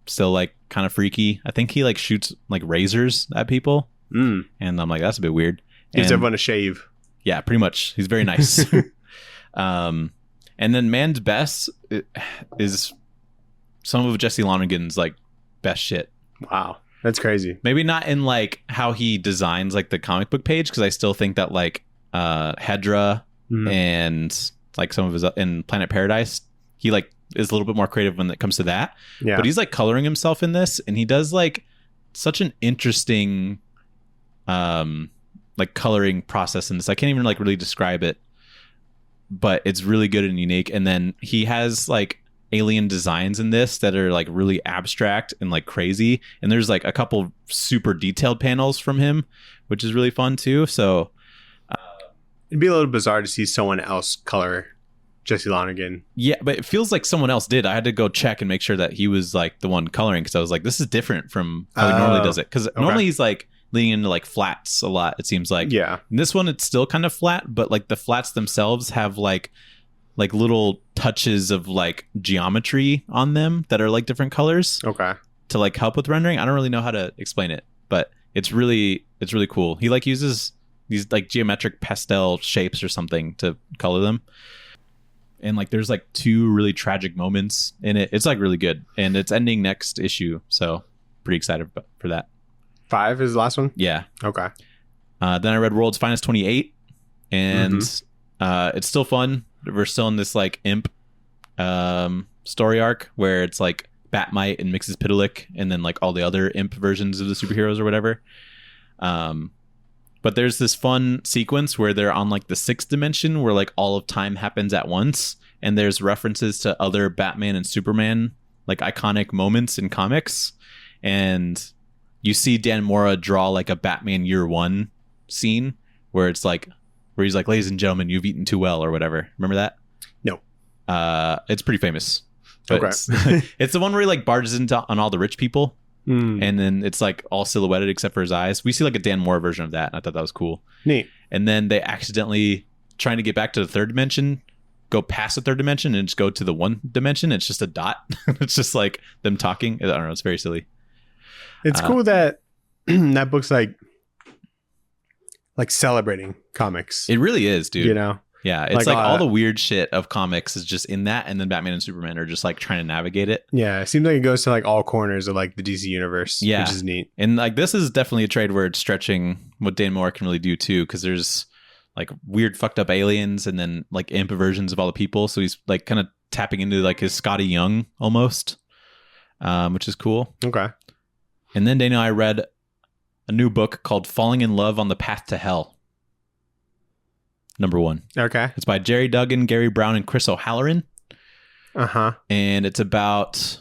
still like kind of freaky. I think he like shoots like razors at people. And I'm like, that's a bit weird.
Gives everyone a shave.
Yeah, pretty much. He's very nice. And then Man's Best is some of Jesse Lonergan's like best shit.
Wow, that's crazy.
Maybe not in like how he designs like the comic book page, because I still think that like Hedra and like some of his in Planet Paradise, he like is a little bit more creative when it comes to that.
Yeah.
But he's like coloring himself in this, and he does like such an interesting like coloring process in this. I can't even like really describe it, but it's really good and unique. And then he has like alien designs in this that are like really abstract and like crazy. And there's like a couple super detailed panels from him, which is really fun too. So
it'd be a little bizarre to see someone else color Jesse Lonergan.
Yeah, but it feels like someone else did. I had to go check and make sure that he was like the one coloring, because I was like, this is different from how he normally does it. Because normally he's like leaning into like flats a lot, it seems like.
Yeah.
In this one, it's still kind of flat, but like the flats themselves have like little touches of like geometry on them that are like different colors.
Okay.
To like help with rendering. I don't really know how to explain it, but it's really cool. He like uses these like geometric pastel shapes or something to color them. And like there's like 2 really tragic moments in it. It's like really good, and it's ending next issue, so pretty excited for that.
5 is the last one?
Yeah.
Okay.
Then I read World's Finest 28, and it's still fun. We're still in this like imp story arc where it's like Batmite and Mixes Pitalik, and then like all the other imp versions of the superheroes or whatever. But there's this fun sequence where they're on like the 6th dimension where like all of time happens at once, and there's references to other Batman and Superman like iconic moments in comics, and you see Dan Mora draw like a Batman Year One scene where it's like, where he's like, ladies and gentlemen, you've eaten too well, or whatever. Remember that? It's pretty famous. But
Okay.
it's the one where he like barges into on all the rich people. And then it's like all silhouetted except for his eyes. We see like a Dan Moore version of that. And I thought that was cool.
Neat.
And then they accidentally, trying to get back to the third dimension, go past the third dimension and just go to the one dimension. It's just a dot. It's just like them talking. I don't know. It's very silly.
It's cool that that book's like celebrating comics.
It really is, dude.
You know?
Yeah, it's like all the weird shit of comics is just in that, and then Batman and Superman are just like trying to navigate it.
Yeah, it seems like it goes to like all corners of like the DC universe,
yeah,
which is neat.
And like this is definitely a trade where it's stretching what Dan Moore can really do too, because there's like weird fucked up aliens and then like imp versions of all the people. So he's like kind of tapping into like his Scotty Young almost, which is cool.
Okay.
And then Dana and I read a new book called Falling in Love on the Path to Hell. Number 1.
Okay.
It's by Jerry Duggan, Gary Brown, and Chris O'Halloran.
Uh-huh.
And it's about,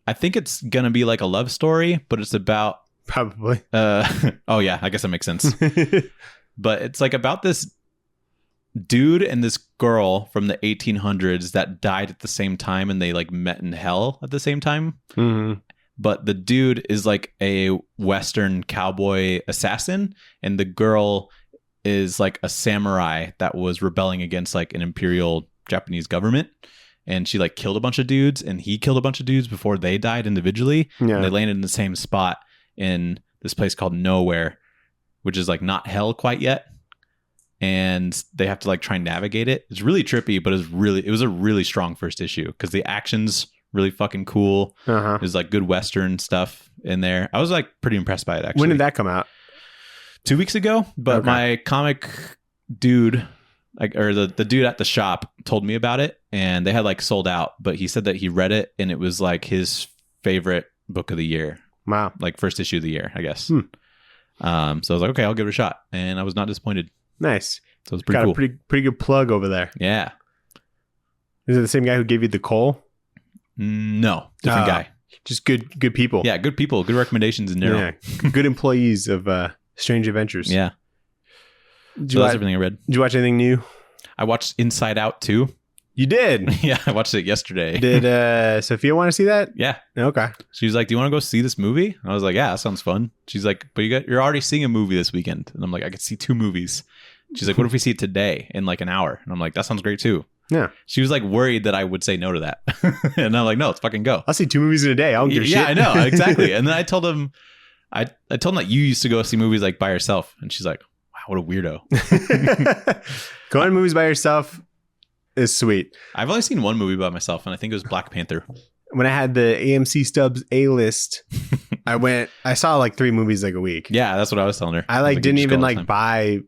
I think it's going to be like a love story, but it's about...
Probably.
Oh, yeah. I guess that makes sense. But it's like about this dude and this girl from the 1800s that died at the same time, and they like met in hell at the same time.
Mm-hmm.
But the dude is like a Western cowboy assassin, and the girl is like a samurai that was rebelling against like an imperial Japanese government, and she like killed a bunch of dudes, and he killed a bunch of dudes before they died individually.
Yeah.
And they landed in the same spot in this place called Nowhere, which is like not hell quite yet, and they have to like try and navigate it. It's really trippy, but it was a really strong first issue because the action's really fucking cool.
Uh-huh.
There's like good Western stuff in there. I was like pretty impressed by it actually.
When did that come out?
2 weeks ago, but
Okay.
my comic dude, like, or the dude at the shop told me about it, and they had like sold out, but he said that he read it and it was like his favorite book of the year.
Wow.
Like first issue of the year, I guess. So I was like, okay, I'll give it a shot, and I was not disappointed.
Nice.
So it was pretty
Got
cool.
a pretty good plug over there.
Yeah.
Is it the same guy who gave you the coal?
No, different guy.
Just good people.
Yeah, good people, good recommendations in there.
Yeah. Good employees of Strange Adventures.
Yeah.
Did
So
you,
that's everything I read.
did you watch anything new?
I watched Inside Out too.
You did.
Yeah, I watched it yesterday.
Did Sophia want to see that?
Yeah.
Okay.
She was like, "Do you want to go see this movie?" I was like, "Yeah, that sounds fun." She's like, "But you're already seeing a movie this weekend." And I'm like, "I could see 2 movies." She's like, "What if we see it today in like an hour?" And I'm like, "That sounds great too."
Yeah.
She was like worried that I would say no to that. And I'm like, "No, let's fucking go."
I'll see 2 movies in a day. I don't give a shit.
Yeah, I know. Exactly. And then I told him I told him that you used to go see movies like by yourself. And she's like, "Wow, what a weirdo."
Going to movies by yourself is sweet.
I've only seen one movie by myself, and I think it was Black Panther.
When I had the AMC Stubbs A-list, I saw like 3 movies like a week.
Yeah, that's what I was telling her.
I
was
like
you
didn't
just go
even
all the
like
time.
buy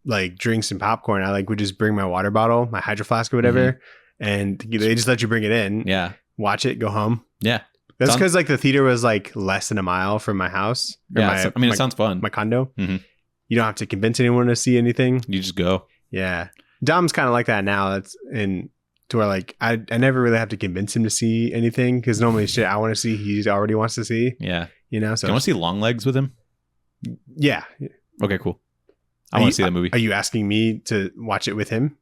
like drinks and popcorn. I like would just bring my water bottle, my Hydro Flask or whatever, and they just let you bring it in.
Yeah.
Watch it, go home.
Yeah.
That's because like the theater was like less than a mile from my house. Or
Yeah. It sounds fun.
my condo.
Mhm.
You don't have to convince anyone to see anything.
You just go.
Yeah. Dom's kind of like that now. That's in to where like I never really have to convince him to see anything because normally shit I want to see he already wants to see.
Yeah.
You know. So
Do you want to see Long Legs with him?
yeah.
Okay, cool. I want to see that movie.
Are you asking me to watch it with him?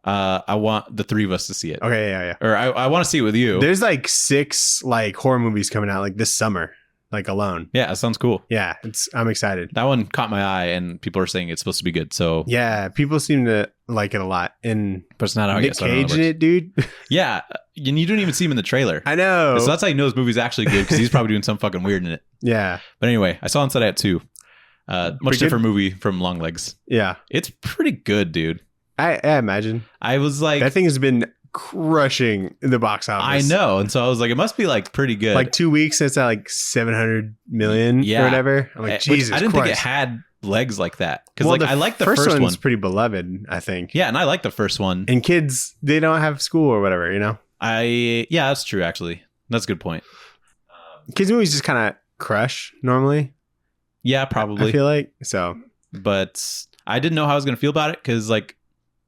I want the 3 of us to see it.
Okay. Yeah.
Or I want to see it with you.
There's like 6 like horror movies coming out like this summer, like alone.
Yeah, that sounds cool.
Yeah, I'm excited.
That one caught my eye, and people are saying it's supposed to be good. So
Yeah, people seem to like it a lot. And
but it's not how I
Nick
guess. I don't know how
Cage
it
in
works.
it, dude.
Yeah, and you don't even see him in the trailer.
I know.
So that's how you know this movie's actually good because he's probably doing something fucking weird in it.
Yeah,
But anyway, I saw Inside Out 2. Much
Pretty
different movie from Long Legs.
yeah.
It's pretty good, dude.
I imagine
I was like,
that thing has been crushing the box office.
I know, and so I was like, it must be like pretty good.
Like 2 weeks, it's at like 700 million
Yeah.
or whatever. I'm like,
Which
Jesus
I didn't
Christ.
think it had legs like that because
Well,
like I like the
first
first
one's
one.
pretty beloved, I think.
Yeah, and I like the first one.
And kids, they don't have school or whatever, you know?
Yeah, that's true. Actually, that's a good point.
Kids movies just kind of crush normally,
Yeah,
I
probably.
feel like. So,
But I didn't know how I was gonna feel about it because like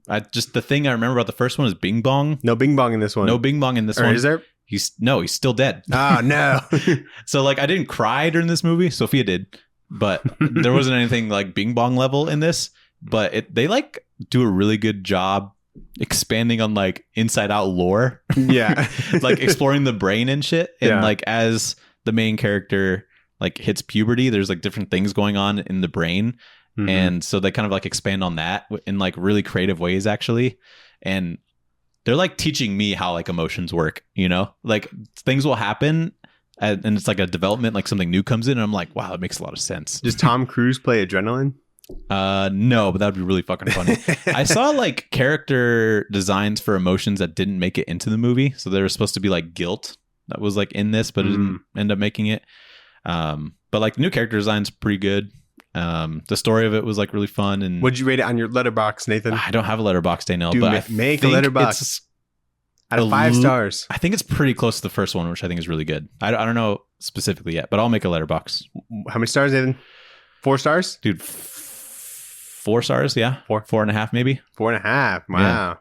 the thing I remember about the first one is Bing Bong.
no Bing Bong in this one.
No Bing Bong in this
or
one.
is there?
He's still dead.
Oh, no.
So like I didn't cry during this movie. Sophia did, but there wasn't anything like Bing Bong level in this. But they like do a really good job expanding on like Inside Out lore.
Yeah.
Like exploring the brain and shit. And like as the main character like hits puberty, there's like different things going on in the brain. Mm-hmm. And so they kind of like expand on that in like really creative ways actually. And they're like teaching me how like emotions work, you know, like things will happen and it's like a development, like something new comes in and I'm like, wow, it makes a lot of sense.
Does Tom Cruise play Adrenaline?
No, but that would be really fucking funny. I saw like character designs for emotions that didn't make it into the movie. So there was supposed to be like guilt that was like in this, but it didn't end up making it. But like the new character design's pretty good. The story of it was like really fun. And
what'd you rate it on your letterbox, Nathan?
I don't have a letterbox, Daniel,
Dude,
but
make a letterbox out of 5 stars.
I think it's pretty close to the first one, which I think is really good. I don't know specifically yet, but I'll make a letterbox.
How many stars, Nathan? 4 stars?
Dude, 4 stars, yeah. 4.5 maybe.
4.5. Wow.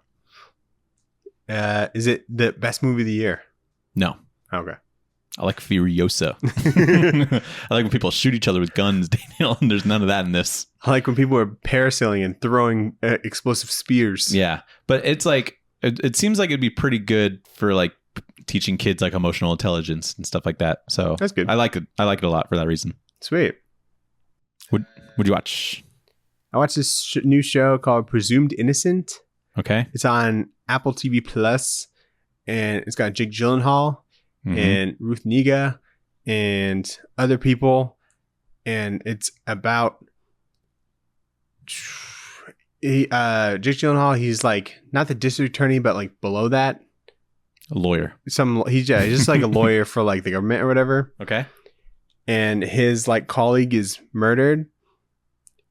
Yeah. Is it the best movie of the year?
No.
Okay.
I like Furiosa. I like when people shoot each other with guns, Daniel, and there's none of that in this.
I like when people are parasailing and throwing explosive spears.
Yeah. But it's like, it seems like it'd be pretty good for like teaching kids like emotional intelligence and stuff like that. So
that's good.
I like it. I like it a lot for that reason.
Sweet.
Would you watch?
I watched this new show called Presumed Innocent.
Okay.
It's on Apple TV Plus, and it's got Jake Gyllenhaal and Ruth Negga and other people, and it's about Jake Gyllenhaal. He's like not the district attorney, but like below that,
a lawyer.
He's just like a lawyer for like the government or whatever.
Okay.
And his like colleague is murdered,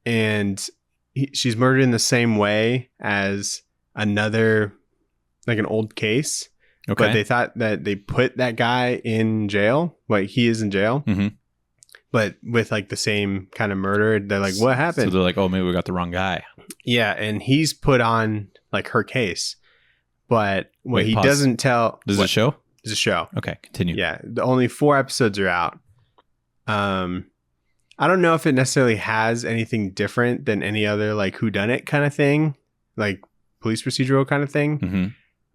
and she's murdered in the same way as another, like an old case. Okay. But they thought that they put that guy in jail. Like he is in jail. Mm-hmm. But with like the same kind of murder. They're like, what happened?
So they're like, oh, maybe we got the wrong guy.
Yeah. And he's put on like her case. But what he doesn't tell.
Does it show?
It's a show.
Okay. Continue.
Yeah. The only 4 episodes are out. I don't know if it necessarily has anything different than any other like whodunit kind of thing. Like police procedural kind of thing. Mm-hmm.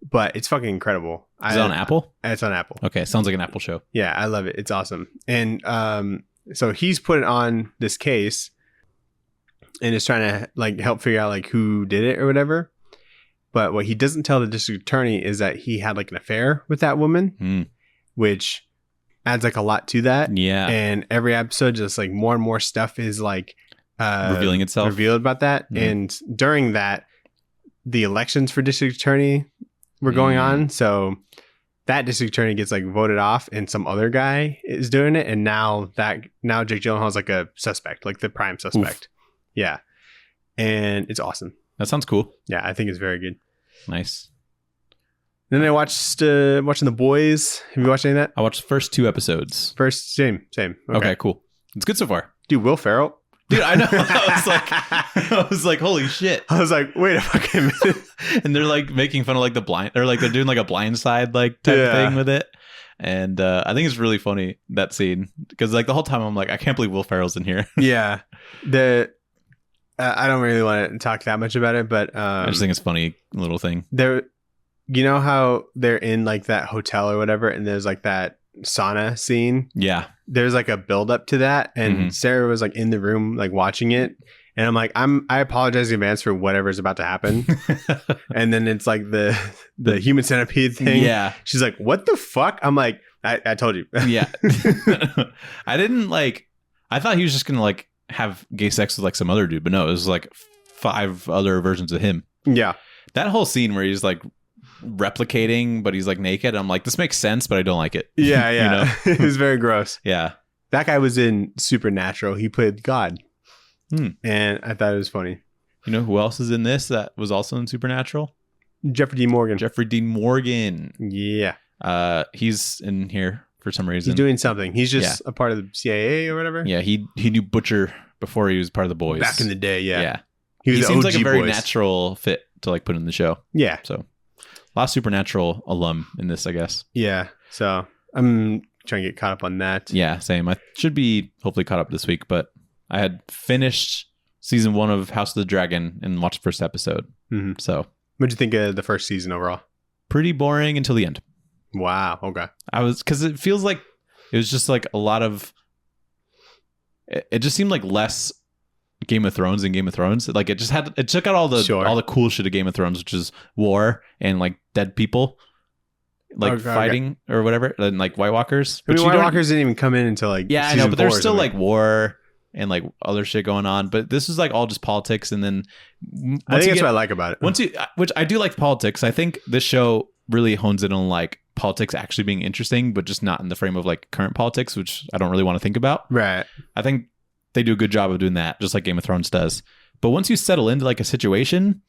But it's fucking incredible.
Is it on Apple?
It's on Apple.
Okay. Sounds like an Apple show.
Yeah, I love it. It's awesome. And so he's put on this case and is trying to like help figure out like who did it or whatever. But what he doesn't tell the district attorney is that he had like an affair with that woman, which adds like a lot to that.
Yeah.
And every episode just like more and more stuff is like
revealing itself.
Revealed about that. And during that, the elections for district attorney were going on, so that district attorney gets like voted off, and some other guy is doing it, and now Jake Gyllenhaal is like a suspect, like the prime suspect. Oof. Yeah, and it's awesome.
That sounds cool.
Yeah, I think it's very good.
Nice.
Then I watched watching The Boys. Have you watched any of that?
I watched the first 2 episodes.
Same.
Okay, cool. It's good so far.
Dude, Will Ferrell.
Dude, I know. I was like, holy shit.
I was like, wait a fucking minute.
And they're like making fun of like the blind, or like they're doing like a blind side like type of thing with it. And I think it's really funny, that scene, because like the whole time I'm like, I can't believe Will Ferrell's in here.
Yeah. I don't really want to talk that much about it, but
I just think it's a funny little thing.
You know how they're in like that hotel or whatever, and there's like that sauna scene?
Yeah.
There's like a build up to that, and Sarah was like in the room like watching it, and I'm like, I apologize in advance for whatever's about to happen. And then it's like the human centipede thing.
Yeah.
She's like, what the fuck? I'm like, I told you.
Yeah. I didn't like, I thought he was just gonna like have gay sex with like some other dude, but no, it was like 5 other versions of him.
Yeah.
That whole scene where he's like replicating, but he's like naked. I'm like, this makes sense, but I don't like it.
Yeah, yeah. You know? It was very gross.
Yeah.
That guy was in Supernatural. He played God. And I thought it was funny.
You know who else is in this that was also in Supernatural?
Jeffrey Dean Morgan.
Yeah. He's in here for some reason.
He's doing something. He's just a part of the CIA or whatever.
Yeah, he knew Butcher before he was part of the Boys.
Back in the day, yeah.
Yeah.
He
seems like a very
Boys.
natural fit to like put in the show.
Yeah.
So a lot of Supernatural alum in this, I guess.
Yeah. So I'm trying to get caught up on that.
Yeah, same. I should be hopefully caught up this week, but I had finished season 1 of House of the Dragon and watched the first episode. So
What'd you think of the first season overall?
Pretty boring until the end.
Wow. Okay.
Because it feels like it was just like a lot of. It just seemed like less Game of Thrones than Game of Thrones. Like it took out all the cool shit of Game of Thrones, which is war and like dead people, like fighting or whatever, and like White Walkers.
But White Walkers didn't even come in until like
I know, but there's still like war and like other shit going on. But this is like all just politics, and then
I think that's what I like about it.
Which I do like politics. I think this show really hones in on like politics actually being interesting, but just not in the frame of like current politics, which I don't really want to think about.
Right.
I think they do a good job of doing that, just like Game of Thrones does. But once you settle into like a situation,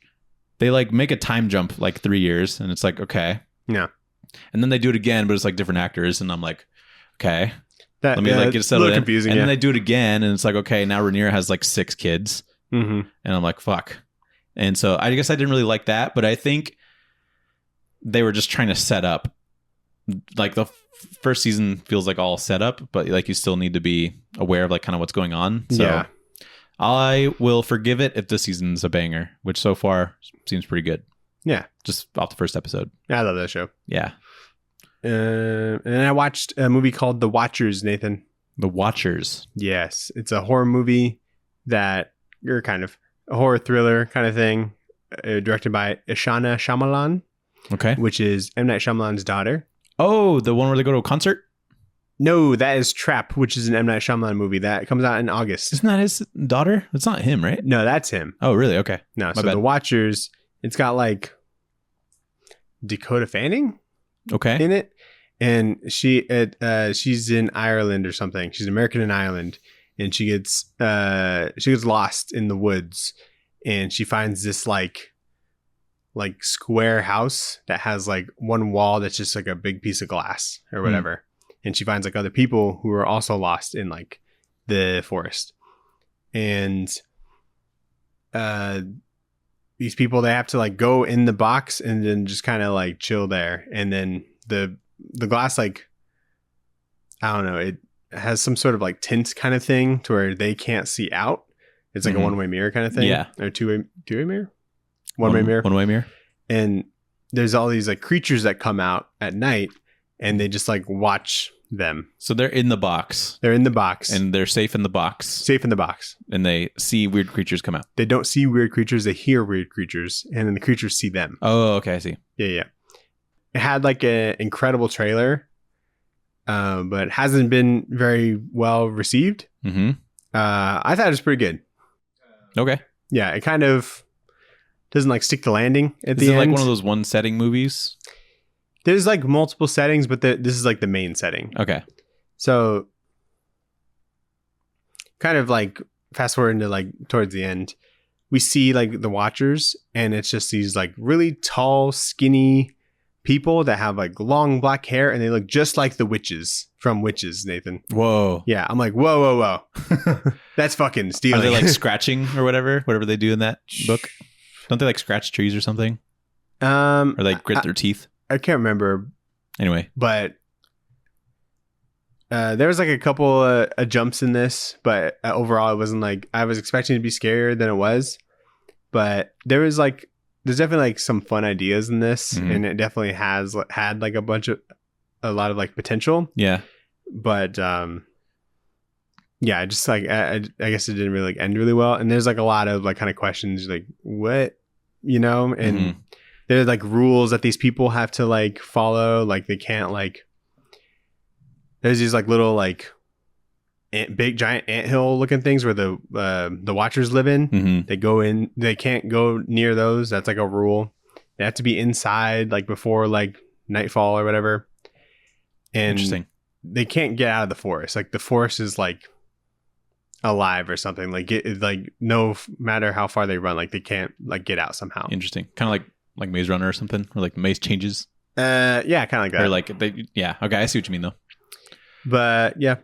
they like make a time jump like 3 years, and it's like, okay.
Yeah.
And then they do it again, but it's like different actors, and I'm like, okay. Let me like get settled in.
Confusing,
and then they do it again, and it's like, okay, now Rhaenyra has like 6 kids.
Mm-hmm.
And I'm like, fuck. And so I guess I didn't really like that, but I think they were just trying to set up. Like the first season feels like all set up, but like you still need to be aware of like kind of what's going on. So yeah. I will forgive it if this season's a banger, which so far seems pretty good.
Yeah.
Just off the first episode.
I love that show.
Yeah.
And then I watched a movie called The Watchers, Nathan.
The Watchers.
Yes. It's a horror movie that you're kind of a horror thriller kind of thing, directed by Ishana Shyamalan.
Okay.
Which is M. Night Shyamalan's daughter.
Oh, the one where they go to a concert?
No, that is Trap, which is an M. Night Shyamalan movie that comes out in August.
Isn't that his daughter? That's not him, right?
No, that's him.
Oh, really? Okay.
No, My bad. The Watchers, it's got like Dakota Fanning in it. And she's in Ireland or something. She's American in Ireland. And she gets lost in the woods. And she finds this like square house that has like one wall that's just like a big piece of glass or whatever. And she finds like other people who are also lost in like the forest. And these people, they have to like go in the box and then just kind of like chill there. And then the glass, like, I don't know, it has some sort of like tint kind of thing to where they can't see out. It's like a one-way mirror kind of thing.
Yeah.
Or two-way mirror? One-way mirror.
One-way mirror.
And there's all these like creatures that come out at night and they just like watch them.
So they're in the box.
They're in the box.
And they're safe in the box.
Safe in the box.
And they see weird creatures come out.
They don't see weird creatures. They hear weird creatures. And then the creatures see them.
Oh, okay. I see.
Yeah. It had like an incredible trailer, but it hasn't been very well received.
Mm-hmm.
I thought it was pretty good.
Okay.
Yeah, it kind of doesn't like stick the landing at the end. Is it
like one of those one setting movies?
There's like multiple settings, but this is like the main setting.
Okay.
So kind of like fast forward into like towards the end, we see like the Watchers, and it's just these like really tall, skinny people that have like long black hair, and they look just like the witches from Witches, Nathan.
Whoa.
Yeah, I'm like, whoa. That's fucking stealing.
Are they like scratching or whatever they do in that book? Don't they like scratch trees or something? Or like grit their teeth?
I can't remember.
Anyway.
But there was like a couple of jumps in this, but overall it wasn't like, I was expecting to be scarier than it was. But there's definitely like some fun ideas in this, and it definitely had like a lot of like potential.
Yeah.
But yeah, just like I guess it didn't really like end really well. And there's like a lot of like kind of questions like what, and there's like rules that these people have to like follow. Like they can't like, there's these like little like big giant anthill looking things where the Watchers live in. They go in, they can't go near those. That's like a rule. They have to be inside like before like nightfall or whatever. And
interesting.
They can't get out of the forest. Like the forest is like alive or something. Like it like no matter how far they run, like they can't like get out somehow.
Interesting. Kind of like Maze Runner or something, or like Maze changes.
Yeah, kind of like that.
Or like yeah. Okay, I see what you mean though.
But yeah,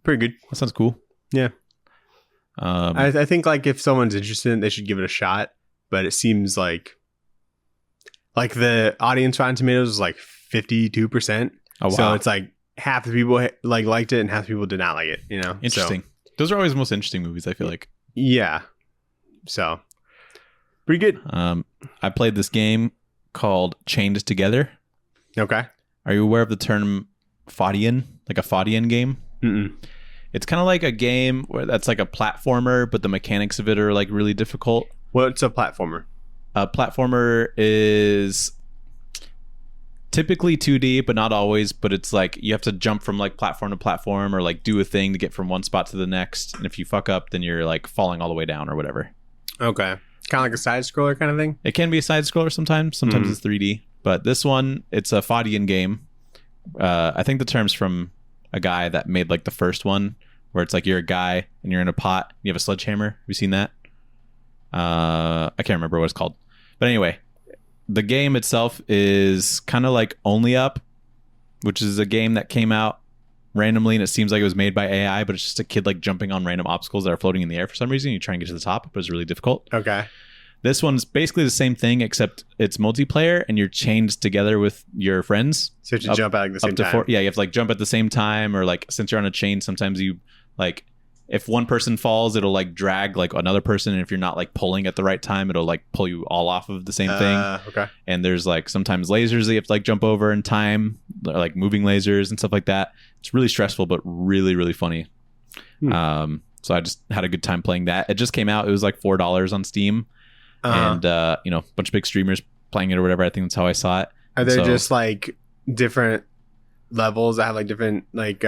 pretty good.
That sounds cool.
Yeah. I think like if someone's interested, they should give it a shot. But it seems like the audience Rotten Tomatoes is like 52%.
Oh, wow.
So it's like half the people like liked it and half the people did not like it.
Interesting. So, those are always the most interesting movies, I feel like.
Yeah. So Pretty good.
I played this game called Chained Together.
Okay.
Are you aware of the term Fodian? Like a Fodian game?
Mm-mm.
It's kind of like a game where that's like a platformer, but the mechanics of it are like really difficult.
What's a platformer?
A platformer is typically 2D, but not always. But it's like you have to jump from like platform to platform or like do a thing to get from one spot to the next. And if you fuck up, then you're like falling all the way down or whatever. Okay.
Kind of like a side scroller kind of thing?
It can be a side scroller sometimes. Sometimes it's 3D. But this one, it's a Fodian game. I think the term's from a guy that made like the first one, where it's like you're a guy and you're in a pot. You have a sledgehammer. Have you seen that? I can't remember what it's called. But anyway, the game itself is kind of like Only Up, which is a game that came out randomly, and it seems like it was made by AI, but it's just a kid like jumping on random obstacles that are floating in the air for some reason. You try and get to the top, but it's really difficult.
Okay.
This one's basically the same thing, except it's multiplayer and you're chained together with your friends.
So you jump at like the same time.
Yeah, you have to like jump at the same time, or like since you're on a chain, sometimes you like if one person falls, it'll like drag like another person, and if you're not like pulling at the right time, it'll like pull you all off of the same thing.
Okay.
And there's like sometimes lasers that you have to like jump over in time, like moving lasers and stuff like that. It's really stressful, but really, really funny. So I just had a good time playing that. It just came out. It was like $4 on Steam. And a bunch of big streamers playing it or whatever. I think that's how I saw it.
Are there just like different levels that have like different like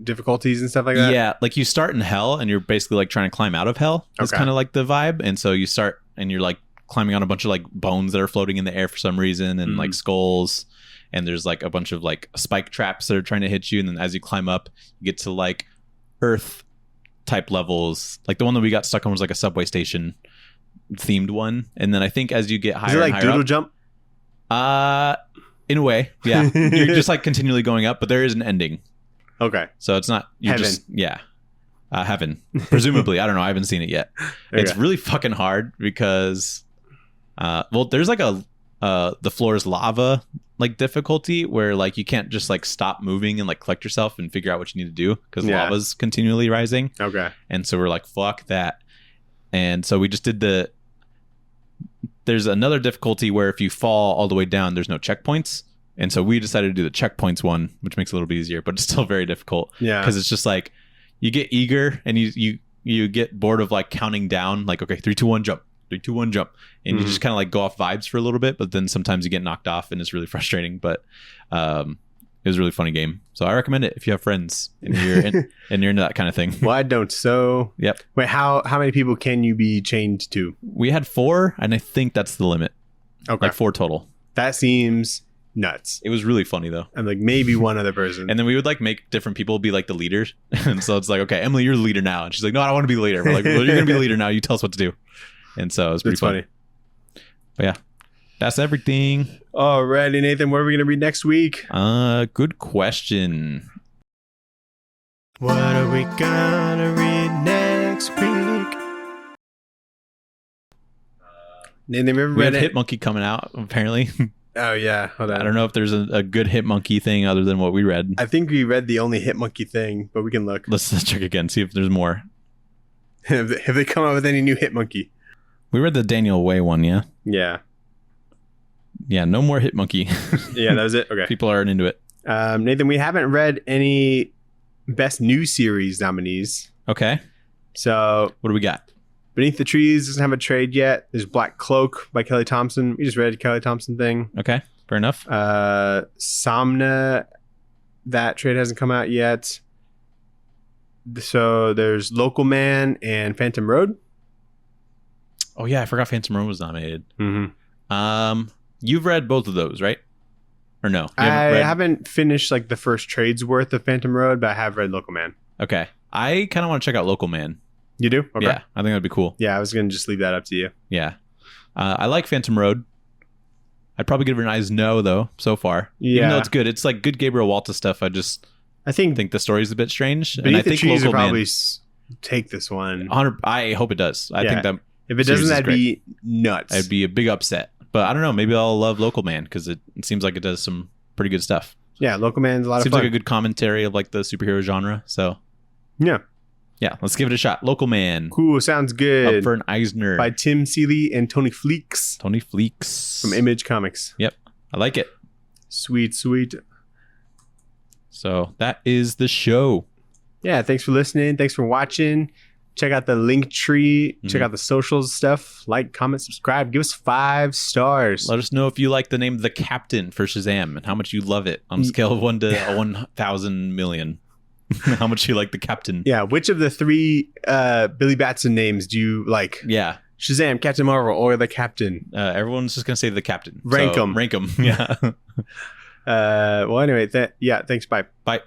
difficulties and stuff like that?
Yeah, like you start in hell and you're basically like trying to climb out of hell. That's kind of like the vibe. And so you start and you're like climbing on a bunch of like bones that are floating in the air for some reason, and like skulls, and there's like a bunch of like spike traps that are trying to hit you. And then as you climb up, you get to like earth type levels. Like the one that we got stuck on was like a subway station themed one, and then I think as you get higher, is it like
Doodle Jump?
In a way, yeah. You're just like continually going up, but there is an ending.
Okay,
so it's not
heaven.
Heaven, presumably. I don't know. I haven't seen it yet. It's really fucking hard because, there's like the floor is lava like difficulty where like you can't just like stop moving and like collect yourself and figure out what you need to do because lava's continually rising.
Okay, and
so we're like, fuck that. And so we just did there's another difficulty where if you fall all the way down, there's no checkpoints. And so we decided to do the checkpoints one, which makes it a little bit easier, but it's still very difficult. Yeah. Because it's just like, you get eager and you get bored of like counting down, like, okay, 3, 2, 1, jump, 3, 2, 1, jump. And you just kind of like go off vibes for a little bit, but then sometimes you get knocked off and it's really frustrating. But it was a really funny game. So I recommend it if you have friends and you're into that kind of thing.
Well, I don't. So
yep.
Wait, how many people can you be chained to?
We had 4, and I think that's the limit.
Okay.
Like 4 total.
That seems nuts.
It was really funny though.
And like maybe one other person.
And then we would like make different people be like the leaders. And so it's like, okay, Emily, you're the leader now. And she's like, no, I don't want to be the leader. We're like, well, you're gonna be the leader now. You tell us what to do. And so it was pretty funny. But yeah. That's everything.
Alrighty, Nathan, what are we going to read next week?
Good question.
What are we going to read next week? Nathan,
we have Hit Monkey coming out, apparently.
Oh, yeah. Hold on.
I don't know if there's a good Hit Monkey thing other than what we read.
I think we read the only Hit Monkey thing, but we can look.
Let's check again, see if there's more.
Have they come out with any new Hit Monkey?
We read the Daniel Way one, yeah?
Yeah.
Yeah, no more Hit Monkey.
Yeah, that was it. Okay.
People aren't into it.
Nathan, we haven't read any Best New Series nominees.
Okay.
So
what do we got?
Beneath the Trees doesn't have a trade yet. There's Black Cloak by Kelly Thompson. We just read a Kelly Thompson thing.
Okay, fair enough.
Somna, that trade hasn't come out yet. So there's Local Man and Phantom Road.
Oh yeah, I forgot Phantom Road was nominated.
Mm-hmm.
You've read both of those, right? Or no?
I haven't finished like the first trade's worth of Phantom Road, but I have read Local Man.
Okay. I kind of want to check out Local Man.
You do? Okay.
Yeah, I think that'd be cool.
Yeah, I was going to just leave that up to you.
Yeah. I like Phantom Road. I'd probably give it an eyes no, though, so far.
Yeah.
Even though it's good. It's like good Gabriel Walta stuff. I think the story's a bit strange.
Beneath
and I
the
think
Trees
Local
will probably
Man,
take this one.
I hope it does. I think that
if it doesn't, that'd be nuts.
It'd be a big upset. But I don't know. Maybe I'll love Local Man because it seems like it does some pretty good stuff.
Yeah, Local Man's a lot of fun.
Seems like a good commentary of like the superhero genre. So
yeah.
Yeah, let's give it a shot. Local Man.
Cool, sounds good.
Up for an Eisner.
By Tim Seeley and Tony Fleeks.
Tony Fleeks.
From Image Comics.
Yep, I like it.
Sweet, sweet.
So that is the show.
Yeah, thanks for listening. Thanks for watching. Check out the Linktree. Check out the socials stuff. Like, comment, subscribe. Give us 5 stars.
Let us know if you like the name The Captain for Shazam and how much you love it on a scale of 1 to 1,000 million. How much you like The Captain.
Yeah, which of the 3 Billy Batson names do you like?
Yeah.
Shazam, Captain Marvel, or The Captain?
Everyone's just going to say The Captain.
Rank them.
Rank them. Yeah.
Well, anyway, thanks. Bye.
Bye.